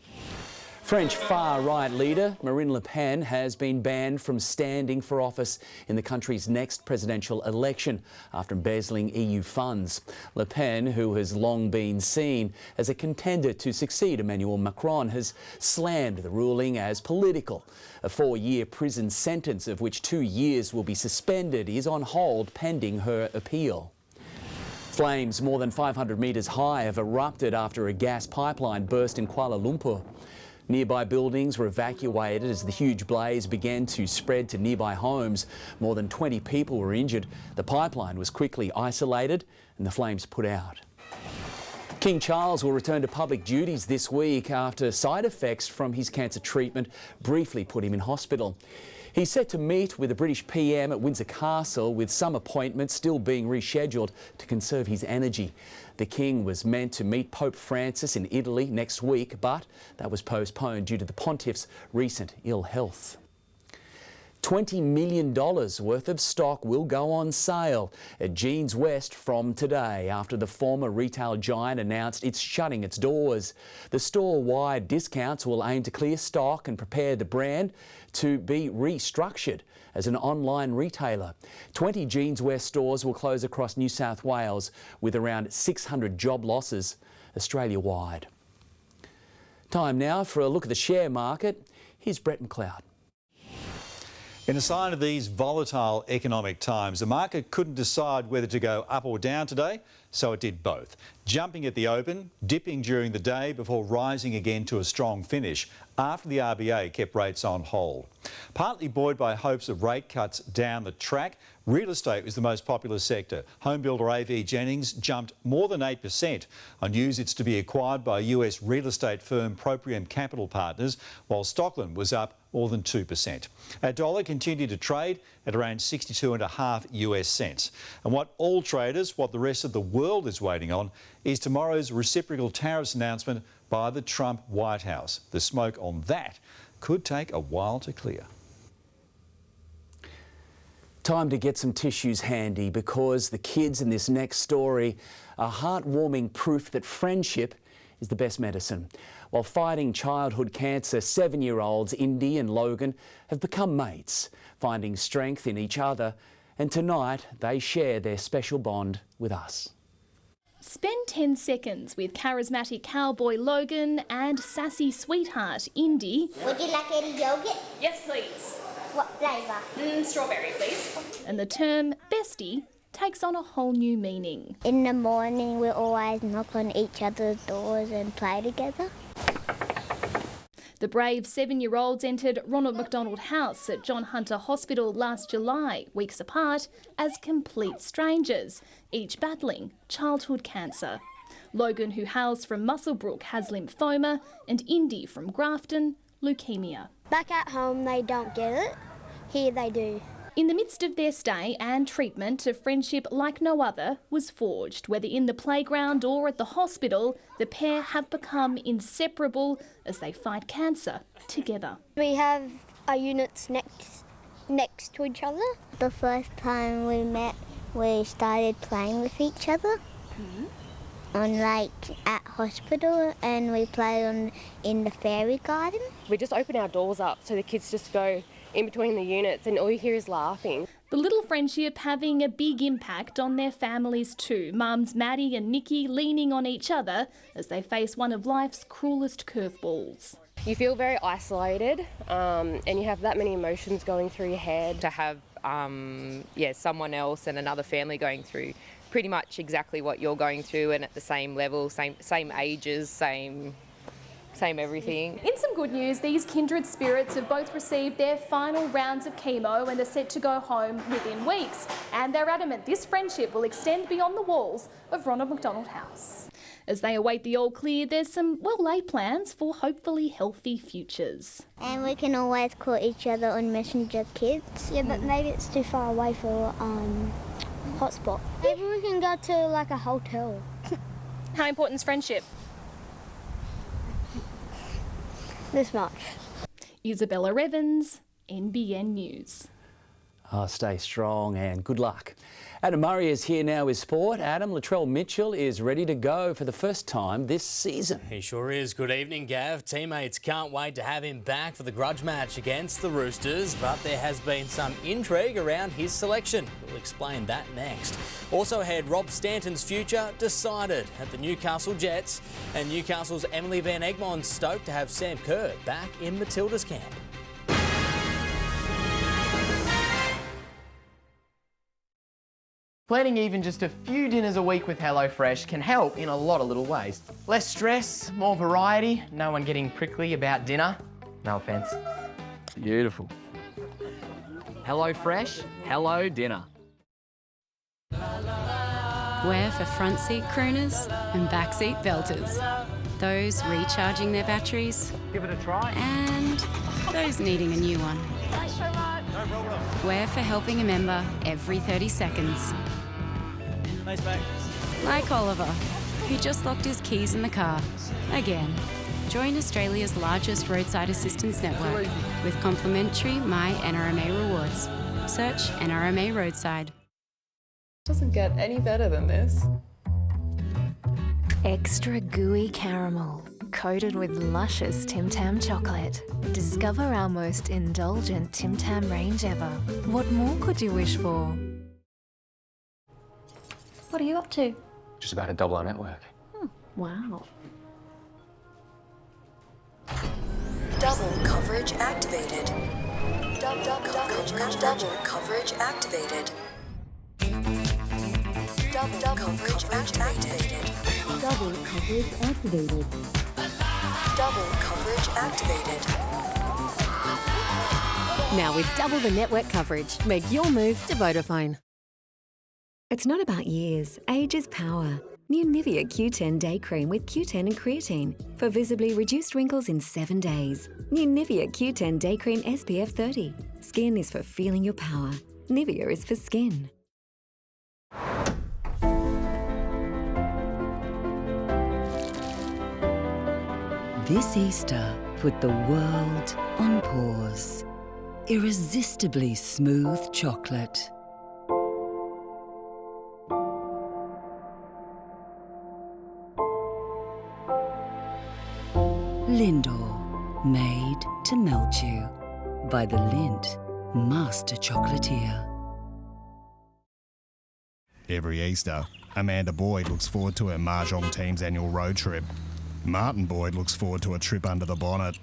[SPEAKER 23] French far-right leader Marine Le Pen has been banned from standing for office in the country's next presidential election after embezzling EU funds. Le Pen, who has long been seen as a contender to succeed Emmanuel Macron, has slammed the ruling as political. A 4-year prison sentence, of which 2 years will be suspended, is on hold pending her appeal. Flames more than 500 metres high have erupted after a gas pipeline burst in Kuala Lumpur. Nearby buildings were evacuated as the huge blaze began to spread to nearby homes. More than 20 people were injured. The pipeline was quickly isolated and the flames put out. King Charles will return to public duties this week after side effects from his cancer treatment briefly put him in hospital. He's set to meet with the British PM at Windsor Castle, with some appointments still being rescheduled to conserve his energy. The King was meant to meet Pope Francis in Italy next week, but that was postponed due to the Pontiff's recent ill health. $20 million worth of stock will go on sale at Jeans West from today after the former retail giant announced it's shutting its doors. The store-wide discounts will aim to clear stock and prepare the brand to be restructured as an online retailer. 20 Jeans West stores will close across New South Wales with around 600 job losses Australia-wide. Time now for a look at the share market. Here's Brett McLeod.
[SPEAKER 1] In a sign of these volatile economic times, the market couldn't decide whether to go up or down today, so it did both. Jumping at the open, dipping during the day before rising again to a strong finish after the RBA kept rates on hold. Partly buoyed by hopes of rate cuts down the track, real estate was the most popular sector. Homebuilder AV Jennings jumped more than 8% on news it's to be acquired by US real estate firm Proprium Capital Partners, while Stockland was up more than 2%. Our dollar continued to trade at around 62.5 US cents. And what all traders, what the rest of the world is waiting on, is tomorrow's reciprocal tariffs announcement by the Trump White House. The smoke on that could take a while to clear.
[SPEAKER 23] Time to get some tissues handy because the kids in this next story are heartwarming proof that friendship is the best medicine. While fighting childhood cancer, 7-year-olds Indy and Logan have become mates, finding strength in each other, and tonight they share their special bond with us.
[SPEAKER 4] Spend 10 seconds with charismatic cowboy Logan and sassy sweetheart Indy.
[SPEAKER 7] Would you like any yogurt?
[SPEAKER 4] Yes, please.
[SPEAKER 7] What flavour?
[SPEAKER 4] Strawberry, please. And the term bestie takes on a whole new meaning.
[SPEAKER 7] In the morning, we always knock on each other's doors and play together.
[SPEAKER 4] The brave 7-year-olds entered Ronald McDonald House at John Hunter Hospital last July, weeks apart, as complete strangers, each battling childhood cancer. Logan, who hails from Muswellbrook, has lymphoma, and Indy from Grafton, leukemia.
[SPEAKER 7] Back at home, they don't get it. Here they do.
[SPEAKER 4] In the midst of their stay and treatment, a friendship like no other was forged. Whether in the playground or at the hospital, the pair have become inseparable as they fight cancer together.
[SPEAKER 7] We have our units next to each other. The first time we met, we started playing with each other. At hospital, and we played in the fairy garden.
[SPEAKER 8] We just open our doors up so the kids just go in between the units and all you hear is laughing.
[SPEAKER 4] The little friendship having a big impact on their families too. Mums Maddie and Nikki leaning on each other as they face one of life's cruelest curveballs.
[SPEAKER 8] You feel very isolated and you have that many emotions going through your head.
[SPEAKER 10] To have someone else and another family going through pretty much exactly what you're going through and at the same level, same ages, same everything.
[SPEAKER 4] In some good news, these kindred spirits have both received their final rounds of chemo and are set to go home within weeks. And they're adamant this friendship will extend beyond the walls of Ronald McDonald House. As they await the all clear, there's some well-laid plans for hopefully healthy futures.
[SPEAKER 7] And we can always call each other on Messenger Kids. Yeah, but maybe it's too far away for hotspot. Maybe we can go to like a hotel.
[SPEAKER 4] How important is friendship?
[SPEAKER 7] This much.
[SPEAKER 4] Isabella Evans, NBN News.
[SPEAKER 23] Stay strong and good luck. Adam Murray is here now with sport. Adam, Latrell Mitchell is ready to go for the first time this season.
[SPEAKER 11] He sure is. Good evening, Gav. Teammates can't wait to have him back for the grudge match against the Roosters, but there has been some intrigue around his selection. We'll explain that next. Also ahead, Rob Stanton's future decided at the Newcastle Jets, and Newcastle's Emily Van Egmond stoked to have Sam Kerr back in Matilda's camp.
[SPEAKER 12] Planning even just a few dinners a week with HelloFresh can help in a lot of little ways. Less stress, more variety, no one getting prickly about dinner. No offence. Beautiful. HelloFresh, hello dinner.
[SPEAKER 13] We're for front seat crooners and back seat belters. Those recharging their batteries.
[SPEAKER 12] Give it a try.
[SPEAKER 13] And those needing a new one.
[SPEAKER 12] Thanks so much. No problem.
[SPEAKER 13] We're for helping a member every 30 seconds.
[SPEAKER 12] Nice, mate.
[SPEAKER 13] Like Oliver, who just locked his keys in the car. Again. Join Australia's largest roadside assistance network with complimentary My NRMA rewards. Search NRMA Roadside.
[SPEAKER 14] Doesn't get any better than this.
[SPEAKER 36] Extra gooey caramel, coated with luscious Tim Tam chocolate. Discover our most indulgent Tim Tam range ever. What more could you wish for?
[SPEAKER 4] What are you up to?
[SPEAKER 15] Just about to double our network.
[SPEAKER 4] Wow.
[SPEAKER 16] Double coverage activated. Double coverage activated. Double coverage activated.
[SPEAKER 17] Double coverage activated.
[SPEAKER 16] Double coverage activated.
[SPEAKER 36] Now with double the network coverage, make your move to Vodafone. It's not about years, age is power. New Nivea Q10 Day Cream with Q10 and creatine for visibly reduced wrinkles in 7 days. New Nivea Q10 Day Cream SPF 30. Skin is for feeling your power. Nivea is for skin.
[SPEAKER 18] This Easter, put the world on pause. Irresistibly smooth chocolate. Lindor, made to melt you. By the Lindt Master Chocolatier.
[SPEAKER 19] Every Easter, Amanda Boyd looks forward to her Mahjong team's annual road trip. Martin Boyd looks forward to a trip under the bonnet.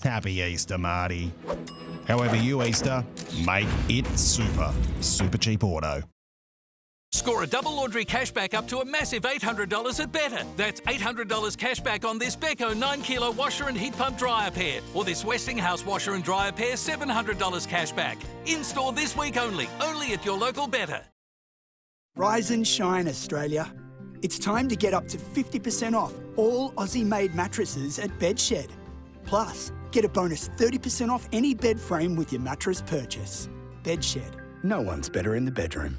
[SPEAKER 19] Happy Easter, Marty. However you Easter, make it super. Super Cheap Auto.
[SPEAKER 20] Score a double laundry cashback up to a massive $800 at Better. That's $800 cashback on this Beko 9-kilo washer and heat pump dryer pair. Or this Westinghouse washer and dryer pair, $700 cashback. In-store this week only at your local Better.
[SPEAKER 21] Rise and shine, Australia. It's time to get up to 50% off all Aussie-made mattresses at Bedshed. Plus, get a bonus 30% off any bed frame with your mattress purchase. Bedshed. No one's better in the bedroom.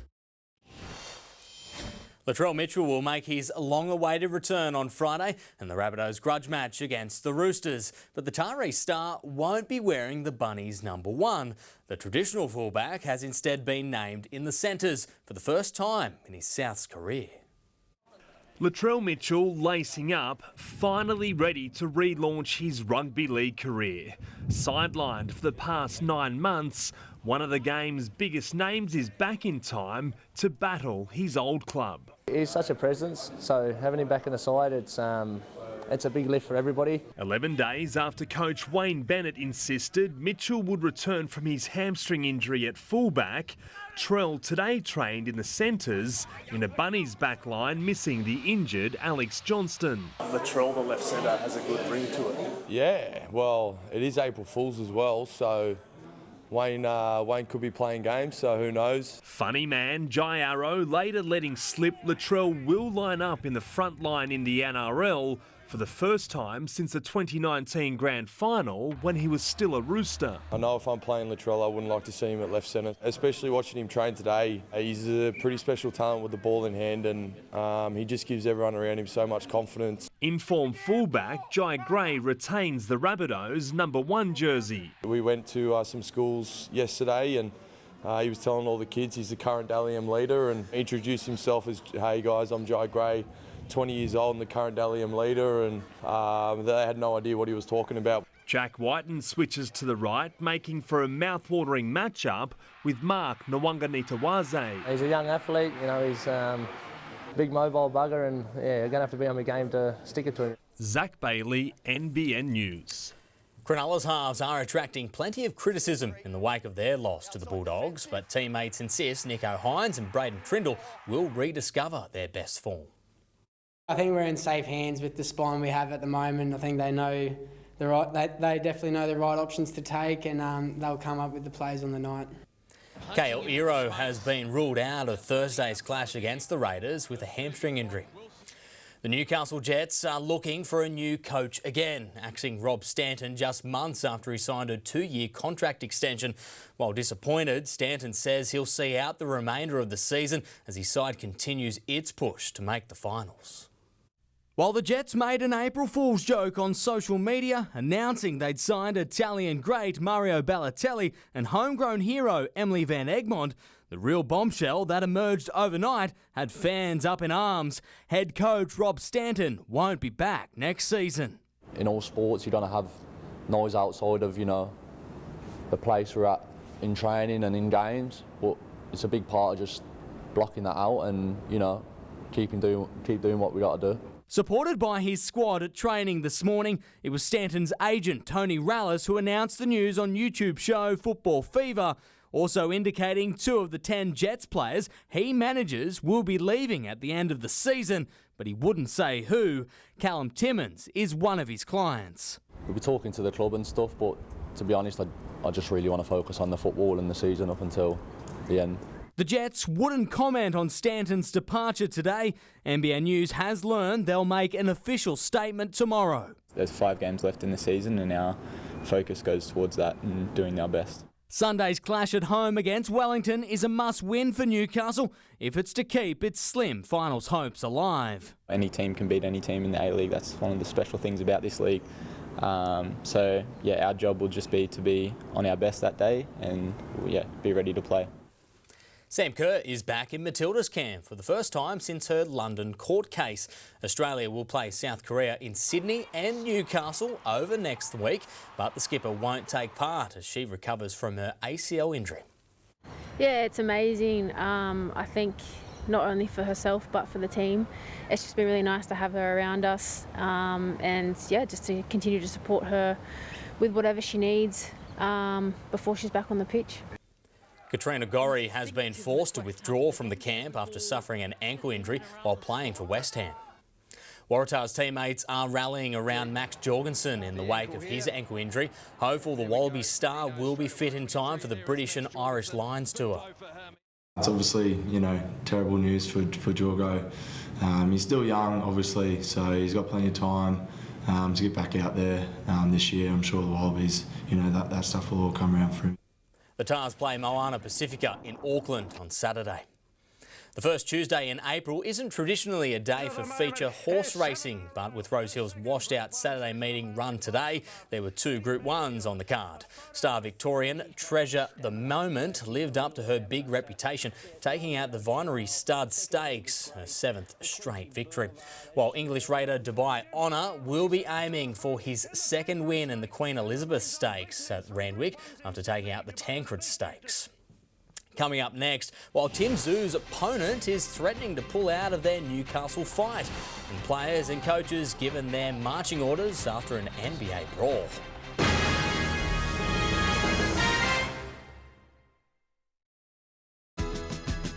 [SPEAKER 11] Latrell Mitchell will make his long-awaited return on Friday in the Rabbitohs grudge match against the Roosters. But the Taree star won't be wearing the Bunnies' number 1. The traditional fullback has instead been named in the centres for the first time in his Souths career.
[SPEAKER 39] Latrell Mitchell lacing up, finally ready to relaunch his rugby league career. Sidelined for the past 9 months, one of the game's biggest names is back in time to battle his old club.
[SPEAKER 22] He's such a presence, so having him back in the side, it's a big lift for everybody.
[SPEAKER 39] 11 days after coach Wayne Bennett insisted Mitchell would return from his hamstring injury at fullback, Trell today trained in the centres in a Bunnies backline missing the injured Alex Johnston.
[SPEAKER 24] Latrell, the left centre, has a good ring to it.
[SPEAKER 25] Yeah, well, it is April Fool's as well, so Wayne could be playing games, so who knows.
[SPEAKER 39] Funny man Jai Arrow later letting slip Latrell will line up in the front line in the NRL for the first time since the 2019 Grand Final when he was still a Rooster.
[SPEAKER 25] I know if I'm playing Latrell, I wouldn't like to see him at left centre, especially watching him train today. He's a pretty special talent with the ball in hand, and he just gives everyone around him so much confidence.
[SPEAKER 39] Informed fullback Jai Gray retains the Rabbitohs' number 1 jersey.
[SPEAKER 25] We went to some schools yesterday and he was telling all the kids he's the current Dally M leader and introduced himself as, hey guys, I'm Jai Gray, 20 years old and the current Dally M leader, and they had no idea what he was talking about.
[SPEAKER 39] Jack Whiten switches to the right, making for a mouth-watering matchup with Mark Nwanganitawaze.
[SPEAKER 22] He's a young athlete, you know, he's big mobile bugger, and yeah, you're going to have to be on the game to stick it to him.
[SPEAKER 39] Zach Bailey, NBN News.
[SPEAKER 11] Cronulla's halves are attracting plenty of criticism in the wake of their loss to the Bulldogs, but teammates insist Nico Hines and Braden Trindle will rediscover their best form.
[SPEAKER 26] I think we're in safe hands with the spine we have at the moment. I think they know the right. They definitely know the right options to take, and they'll come up with the plays on the night.
[SPEAKER 11] Kale Iro has been ruled out of Thursday's clash against the Raiders with a hamstring injury. The Newcastle Jets are looking for a new coach again, axing Rob Stanton just months after he signed a 2-year contract extension. While disappointed, Stanton says he'll see out the remainder of the season as his side continues its push to make the finals. While the Jets made an April Fool's joke on social media, announcing they'd signed Italian great Mario Balotelli and homegrown hero Emily Van Egmond, the real bombshell that emerged overnight had fans up in arms. Head coach Rob Stanton won't be back next season.
[SPEAKER 22] In all sports, you're going to have noise outside of, the place we're at in training and in games, but it's a big part of just blocking that out and, keep doing what we got to do.
[SPEAKER 11] Supported by his squad at training this morning, it was Stanton's agent Tony Rallis who announced the news on YouTube show Football Fever, also indicating 2 of the 10 Jets players he manages will be leaving at the end of the season, but he wouldn't say who. Callum Timmins is one of his clients.
[SPEAKER 22] We'll be talking to the club and stuff, but to be honest, I just really want to focus on the football and the season up until the end.
[SPEAKER 11] The Jets wouldn't comment on Stanton's departure today. NBN News has learned they'll make an official statement tomorrow.
[SPEAKER 1] There's 5 games left in the season and our focus goes towards that and doing our best.
[SPEAKER 11] Sunday's clash at home against Wellington is a must-win for Newcastle if it's to keep its slim finals hopes alive.
[SPEAKER 1] Any team can beat any team in the A-League. That's one of the special things about this league. So, our job will just be to be on our best that day and, be ready to play.
[SPEAKER 11] Sam Kerr is back in Matilda's camp for the first time since her London court case. Australia will play South Korea in Sydney and Newcastle over next week, but the skipper won't take part as she recovers from her ACL injury.
[SPEAKER 2] Yeah, it's amazing. I think not only for herself but for the team. It's just been really nice to have her around us and just to continue to support her with whatever she needs before she's back on the pitch.
[SPEAKER 11] Katrina Gorry has been forced to withdraw from the camp after suffering an ankle injury while playing for West Ham. Waratah's teammates are rallying around Max Jorgensen in the wake of his ankle injury. Hopeful the Wallaby star will be fit in time for the British and Irish Lions tour.
[SPEAKER 25] It's obviously, terrible news for Jorgo. He's still young, obviously, so he's got plenty of time to get back out there this year. I'm sure the Wallabies, that stuff will all come around for him.
[SPEAKER 11] The Tars play Moana Pacifica in Auckland on Saturday. The first Tuesday in April isn't traditionally a day for feature horse racing, but with Rosehill's washed out Saturday meeting run today, there were 2 Group 1s on the card. Star Victorian Treasure the Moment lived up to her big reputation, taking out the Vinery Stud Stakes, her 7th straight victory. While English raider Dubai Honour will be aiming for his 2nd win in the Queen Elizabeth Stakes at Randwick after taking out the Tancred Stakes. Coming up next, while Tim Zoo's opponent is threatening to pull out of their Newcastle fight, and players and coaches given their marching orders after an NBA brawl.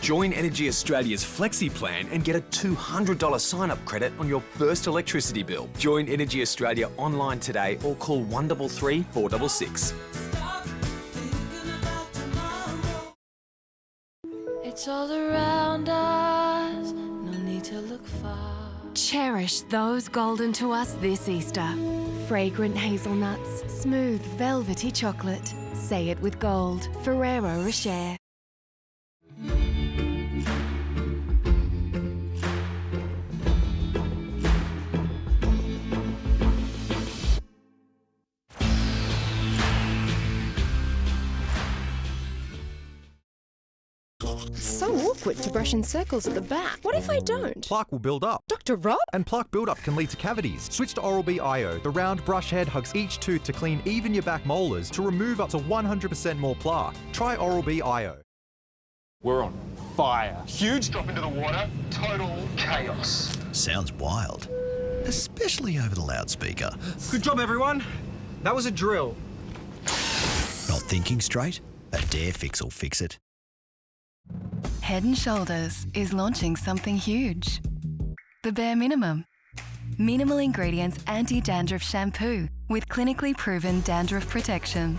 [SPEAKER 3] Join Energy Australia's Flexi Plan and get a $200 sign-up credit on your first electricity bill. Join Energy Australia online today or call 133 466.
[SPEAKER 5] It's all around us, no need to look far.
[SPEAKER 36] Cherish those golden to us this Easter. Fragrant hazelnuts, smooth velvety chocolate. Say it with gold. Ferrero Rocher.
[SPEAKER 6] So awkward to brush in circles at the back. What if I don't?
[SPEAKER 8] Plaque will build up.
[SPEAKER 6] Dr. Rob?
[SPEAKER 8] And plaque build-up can lead to cavities. Switch to Oral-B IO. The round brush head hugs each tooth to clean even your back molars to remove up to 100% more plaque. Try Oral-B IO.
[SPEAKER 36] We're on fire. Huge drop into the water. Total chaos.
[SPEAKER 9] Sounds wild, especially over the loudspeaker.
[SPEAKER 36] Good job, everyone. That was a drill.
[SPEAKER 9] Not thinking straight? A Dare Fix will fix it.
[SPEAKER 36] Head & Shoulders is launching something huge. The Bare Minimum. Minimal ingredients anti-dandruff shampoo with clinically proven dandruff protection.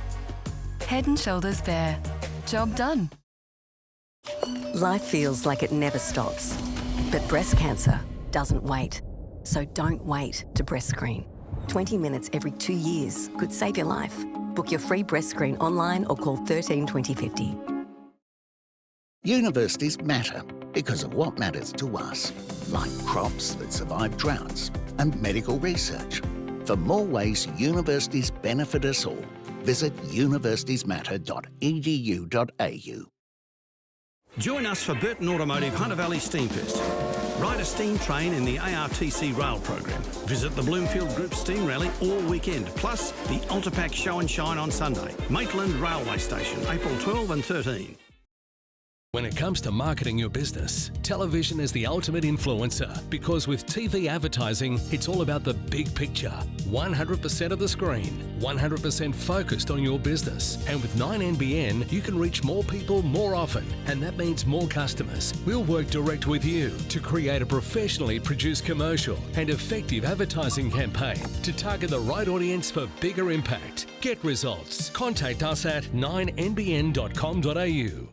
[SPEAKER 36] Head & Shoulders Bare. Job done.
[SPEAKER 15] Life feels like it never stops, but breast cancer doesn't wait. So don't wait to breast screen. 20 minutes every 2 years could save your life. Book your free breast screen online or call 13 2050.
[SPEAKER 39] Universities matter because of what matters to us, like crops that survive droughts,
[SPEAKER 4] and medical research. For more ways universities benefit us all, visit universitiesmatter.edu.au.
[SPEAKER 7] Join us for Burton Automotive Hunter Valley Steamfest. Ride a steam train in the ARTC rail program. Visit the Bloomfield Group Steam Rally all weekend, plus the Ultipack Show and Shine on Sunday. Maitland Railway Station, April 12 and 13.
[SPEAKER 10] When it comes to marketing your business, television is the ultimate influencer because with TV advertising, it's all about the big picture. 100% of the screen, 100% focused on your business. And with 9NBN, you can reach more people more often, and that means more customers. We'll work direct with you to create a professionally produced commercial and effective advertising campaign to target the right audience for bigger impact. Get results. Contact us at 9nbn.com.au.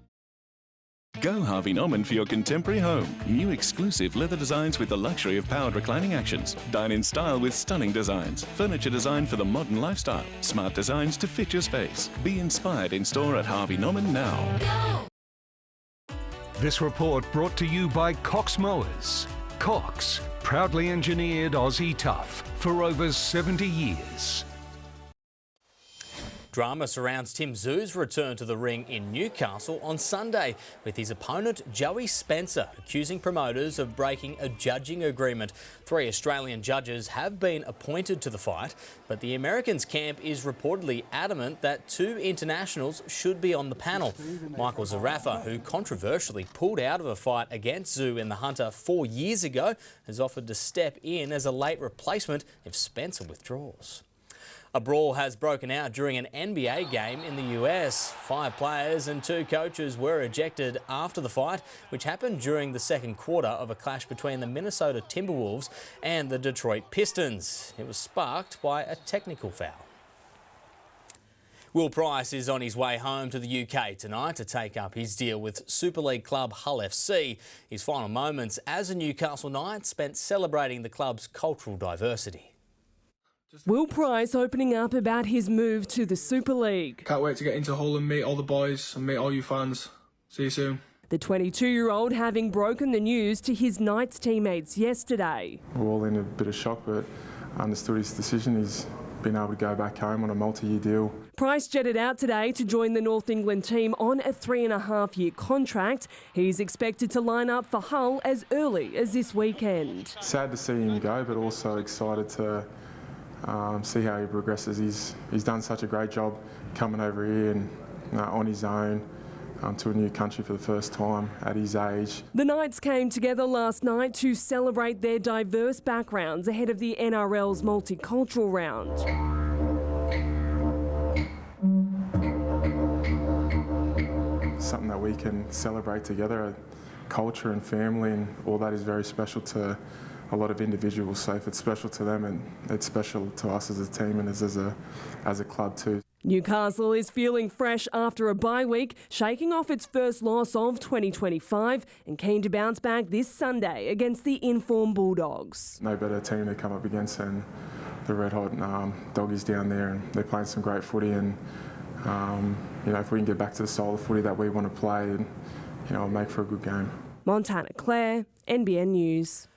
[SPEAKER 12] Go Harvey Norman for your contemporary home. New exclusive leather designs with the luxury of powered reclining actions. Dine in style with stunning designs. Furniture designed for the modern lifestyle. Smart designs to fit your space. Be inspired in store at Harvey Norman now.
[SPEAKER 13] This report brought to you by Cox Mowers. Cox, proudly engineered Aussie tough for over 70 years.
[SPEAKER 11] Drama surrounds Tim Tszyu's return to the ring in Newcastle on Sunday, with his opponent Joey Spencer accusing promoters of breaking a judging agreement. 3 Australian judges have been appointed to the fight, but the Americans' camp is reportedly adamant that 2 internationals should be on the panel. Michael Zarafa, who controversially pulled out of a fight against Tszyu in the Hunter 4 years ago, has offered to step in as a late replacement if Spencer withdraws. A brawl has broken out during an NBA game in the US. 5 players and 2 coaches were ejected after the fight, which happened during the second quarter of a clash between the Minnesota Timberwolves and the Detroit Pistons. It was sparked by a technical foul. Will Price is on his way home to the UK tonight to take up his deal with Super League club Hull FC. His final moments as a Newcastle Knight spent celebrating the club's cultural diversity.
[SPEAKER 14] Will Price opening up about his move to the Super League.
[SPEAKER 17] Can't wait to get into Hull and meet all the boys and meet all you fans. See you soon.
[SPEAKER 14] The 22-year-old having broken the news to his Knights teammates yesterday.
[SPEAKER 23] We're all in a bit of shock, but understood his decision. He's been able to go back home on a multi-year deal.
[SPEAKER 14] Price jetted out today to join the North England team on a 3.5-year contract. He's expected to line up for Hull as early as this weekend.
[SPEAKER 23] Sad to see him go, but also excited to see how he progresses. He's done such a great job coming over here and on his own to a new country for the first time at his age.
[SPEAKER 14] The Knights came together last night to celebrate their diverse backgrounds ahead of the NRL's multicultural round.
[SPEAKER 23] Something that we can celebrate together, culture and family, and all that is very special to a lot of individuals, so if it's special to them, and it's special to us as a team and as a club too.
[SPEAKER 14] Newcastle is feeling fresh after a bye week, shaking off its first loss of 2025 and keen to bounce back this Sunday against the in-form Bulldogs.
[SPEAKER 23] No better team to come up against than the red hot doggies down there, and they're playing some great footy, and you know, if we can get back to the style of footy that we want to play, and it'll make for a good game.
[SPEAKER 14] Montana Clare, NBN News.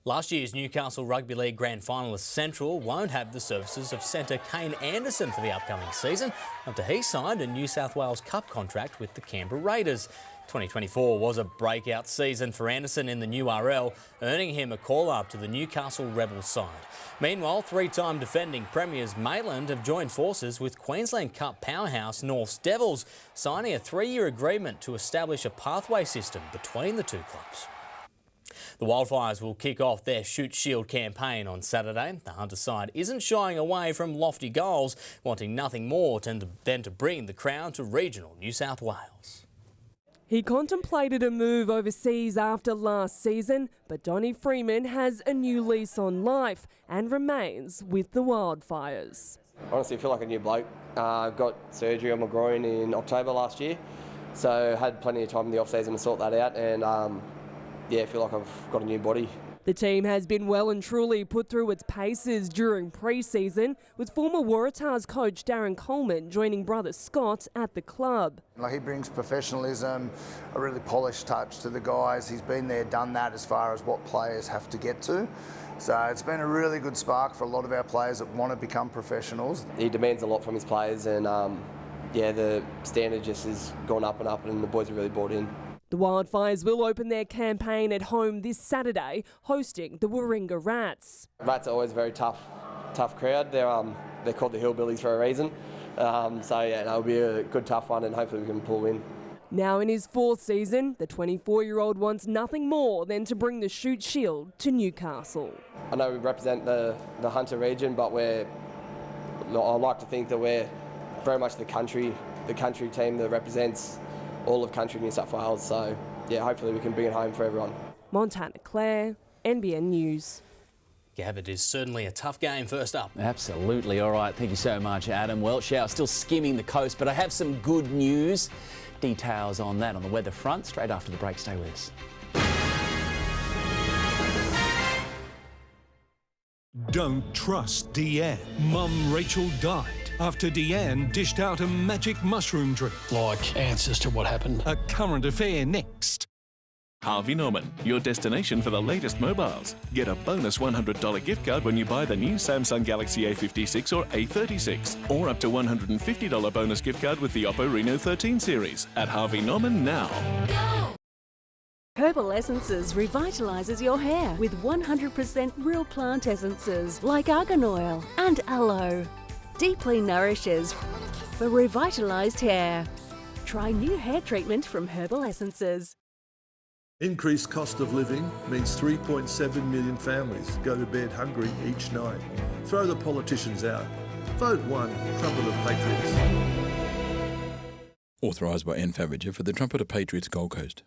[SPEAKER 11] Last year's Newcastle Rugby League Grand Finalist Central won't have the services of centre Kane Anderson for the upcoming season after he signed a New South Wales Cup contract with the Canberra Raiders. 2024 was a breakout season for Anderson in the new RL, earning him a call-up to the Newcastle Rebels side. Meanwhile, 3-time defending premiers Maitland have joined forces with Queensland Cup powerhouse North's Devils, signing a 3-year agreement to establish a pathway system between the two clubs. The Wildfires will kick off their Shoot Shield campaign on Saturday. The Hunter side isn't shying away from lofty goals, wanting nothing more than to bring the crown to regional New South Wales.
[SPEAKER 14] He contemplated a move overseas after last season, but Donnie Freeman has a new lease on life and remains with the Wildfires.
[SPEAKER 27] Honestly, I feel like a new bloke. Got surgery on my groin in October last year, so had plenty of time in the off-season to sort that out, and yeah, I feel like I've got a new body.
[SPEAKER 14] The team has been well and truly put through its paces during pre-season, with former Waratahs coach Darren Coleman joining brother Scott at the club.
[SPEAKER 1] Like, he brings professionalism, a really polished touch to the guys. He's been there, done that as far as what players have to get to. So it's been a really good spark for a lot of our players that want to become professionals.
[SPEAKER 27] He demands a lot from his players, and yeah, the standard just has gone up and the boys are really bought in.
[SPEAKER 14] The Wildfires will open their campaign at home this Saturday, hosting the Warringah Rats.
[SPEAKER 27] Rats are always a very tough crowd. They're called the Hillbillies for a reason. So yeah, it'll be a good tough one, and hopefully we can pull in.
[SPEAKER 14] Now in his 4th season, the 24-year-old wants nothing more than to bring the Shute Shield to Newcastle.
[SPEAKER 27] I know we represent the Hunter region, but I like to think that we're very much the country team that represents all of country New South Wales. So yeah, hopefully we can bring it home for everyone.
[SPEAKER 14] Montana Claire, NBN News.
[SPEAKER 11] Gav, it is certainly a tough game. First up.
[SPEAKER 16] Absolutely. All right. Thank you so much, Adam. Well, showers still skimming the coast, but I have some good news. Details on that on the weather front straight after the break. Stay with us.
[SPEAKER 13] Don't trust Deanne. Mum Rachel died after Deanne dished out a magic mushroom drink.
[SPEAKER 18] Like answers to what happened.
[SPEAKER 13] A current affair next.
[SPEAKER 12] Harvey Norman, your destination for the latest mobiles. Get a bonus $100 gift card when you buy the new Samsung Galaxy A56 or A36. Or up to $150 bonus gift card with the Oppo Reno 13 series. At Harvey Norman now.
[SPEAKER 19] Herbal Essences revitalises your hair with 100% real plant essences like argan oil and aloe. Deeply nourishes for revitalised hair. Try new hair treatment from Herbal Essences.
[SPEAKER 20] Increased cost of living means 3.7 million families go to bed hungry each night. Throw the politicians out. Vote 1, Trumpet of Patriots.
[SPEAKER 21] Authorised by Anne Favager for the Trumpet of Patriots Gold Coast.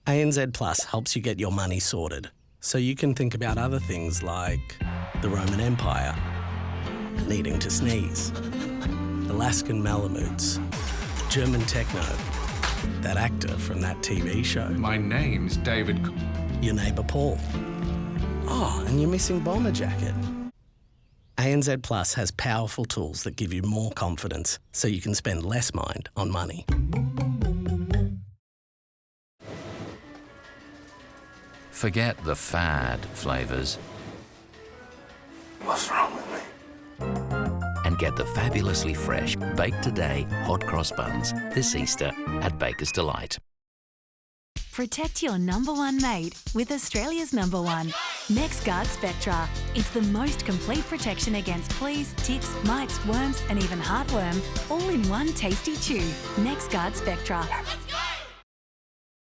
[SPEAKER 22] ANZ Plus helps you get your money sorted, so you can think about other things like the Roman Empire, needing to sneeze, Alaskan Malamutes, German techno, that actor from that TV show.
[SPEAKER 24] My name's David.
[SPEAKER 22] Your neighbour Paul. Oh, and you're missing bomber jacket. ANZ Plus has powerful tools that give you more confidence, so you can spend less mind on money.
[SPEAKER 26] Forget the fad flavours.
[SPEAKER 20] What's wrong with me?
[SPEAKER 26] And get the fabulously fresh Bake Today hot cross buns this Easter at Baker's Delight.
[SPEAKER 28] Protect your #1 mate with Australia's #1, NexGuard Spectra. It's the most complete protection against fleas, ticks, mites, worms and even heartworm, all in one tasty chew. NexGuard Spectra.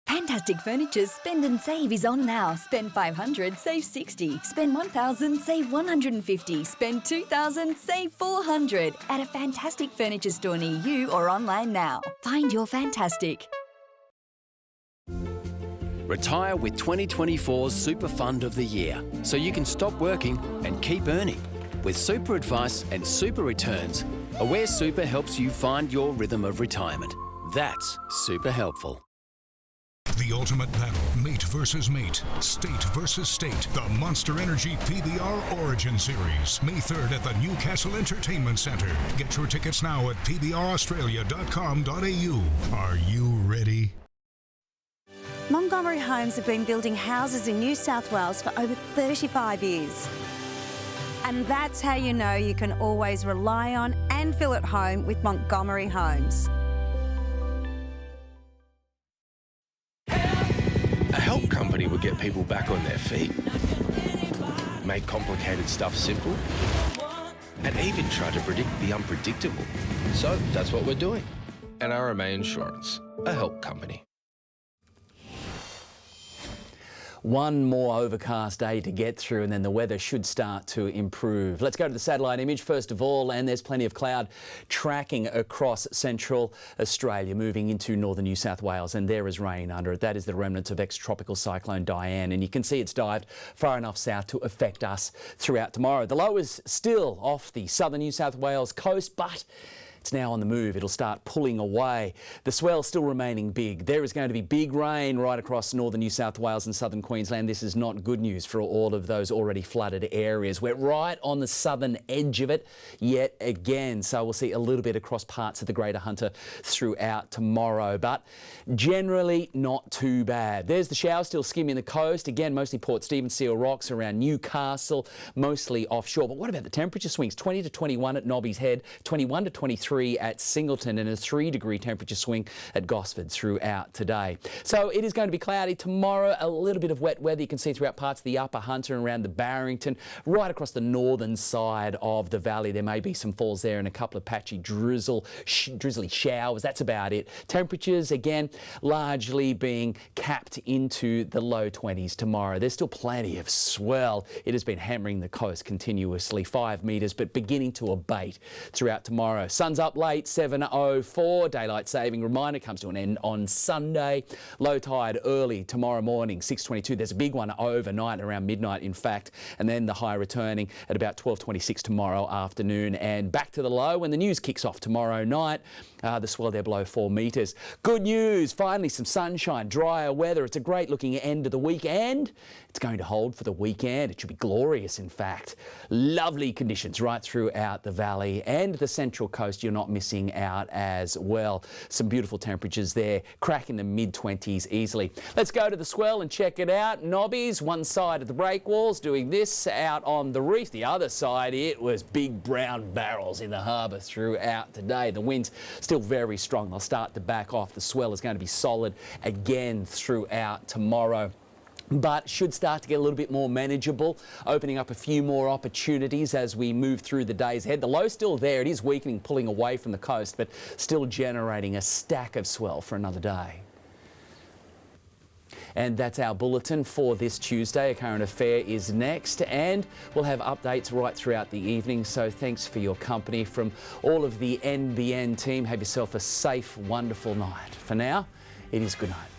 [SPEAKER 29] Fantastic Furniture's Spend and Save is on now. Spend $500, save $60. Spend $1,000, save $150. Spend $2,000, save $400. At a Fantastic Furniture store near you or online now. Find your Fantastic.
[SPEAKER 30] Retire with 2024's Super Fund of the Year, so you can stop working and keep earning. With Super Advice and Super Returns, Aware Super helps you find your rhythm of retirement. That's super helpful.
[SPEAKER 13] The ultimate battle, mate versus mate, state versus state. The Monster Energy PBR Origin Series. May 3rd at the Newcastle Entertainment Centre. Get your tickets now at pbraustralia.com.au. Are you ready?
[SPEAKER 31] Montgomery Homes have been building houses in New South Wales for over 35 years. And that's how you know you can always rely on and feel at home with Montgomery Homes.
[SPEAKER 32] A help company would get people back on their feet, make complicated stuff simple, and even try to predict the unpredictable. So that's what we're doing. NRMA Insurance, a help company.
[SPEAKER 16] One more overcast day to get through and then the weather should start to improve. Let's go to the satellite image first of all, and there's plenty of cloud tracking across central Australia moving into northern New South Wales, and there is rain under it. That is the remnants of ex-tropical cyclone Diane, and you can see it's dived far enough south to affect us throughout tomorrow. The low is still off the southern New South Wales coast, but it's It's now on the move. It'll start pulling away. The swell still remaining big. There is going to be big rain right across northern New South Wales and southern Queensland. This is not good news for all of those already flooded areas. We're right on the southern edge of it yet again, so we'll see a little bit across parts of the Greater Hunter throughout tomorrow, but generally not too bad. There's the shower still skimming the coast. Again, mostly Port Stephens, Seal Rocks around Newcastle, mostly offshore. But what about the temperature swings? 20 to 21 at Nobby's Head, 21 to 23 at Singleton, and a 3-degree temperature swing at Gosford throughout today. So it is going to be cloudy tomorrow, a little bit of wet weather you can see throughout parts of the Upper Hunter and around the Barrington, right across the northern side of the valley. There may be some falls there and a couple of patchy drizzly showers. That's about it. Temperatures, again, largely being capped into the low 20s tomorrow. There's still plenty of swell. It has been hammering the coast continuously, 5 metres, but beginning to abate throughout tomorrow. Sun's up late, 7:04. Daylight saving reminder comes to an end on Sunday. Low tide early tomorrow morning, 6:22. There's a big one overnight, around midnight, in fact, and then the high returning at about 12:26 tomorrow afternoon, and back to the low when the news kicks off tomorrow night. The swell there below 4 metres. Good news, finally some sunshine, drier weather. It's a great looking end of the week, and it's going to hold for the weekend. It should be glorious, in fact. Lovely conditions right throughout the valley and the Central Coast. You're not missing out as well. Some beautiful temperatures there, cracking the mid-20s easily. Let's go to the swell and check it out. Nobbies, one side of the breakwalls doing this out on the reef. The other side, it was big brown barrels in the harbour throughout today. The winds still very strong. They'll start to back off. The swell is going to be solid again throughout tomorrow, but should start to get a little bit more manageable, opening up a few more opportunities as we move through the days ahead. The low's still there. It is weakening, pulling away from the coast, but still generating a stack of swell for another day. And that's our bulletin for this Tuesday. A current affair is next, and we'll have updates right throughout the evening. So thanks for your company from all of the NBN team. Have yourself a safe, wonderful night. For now, it is good night.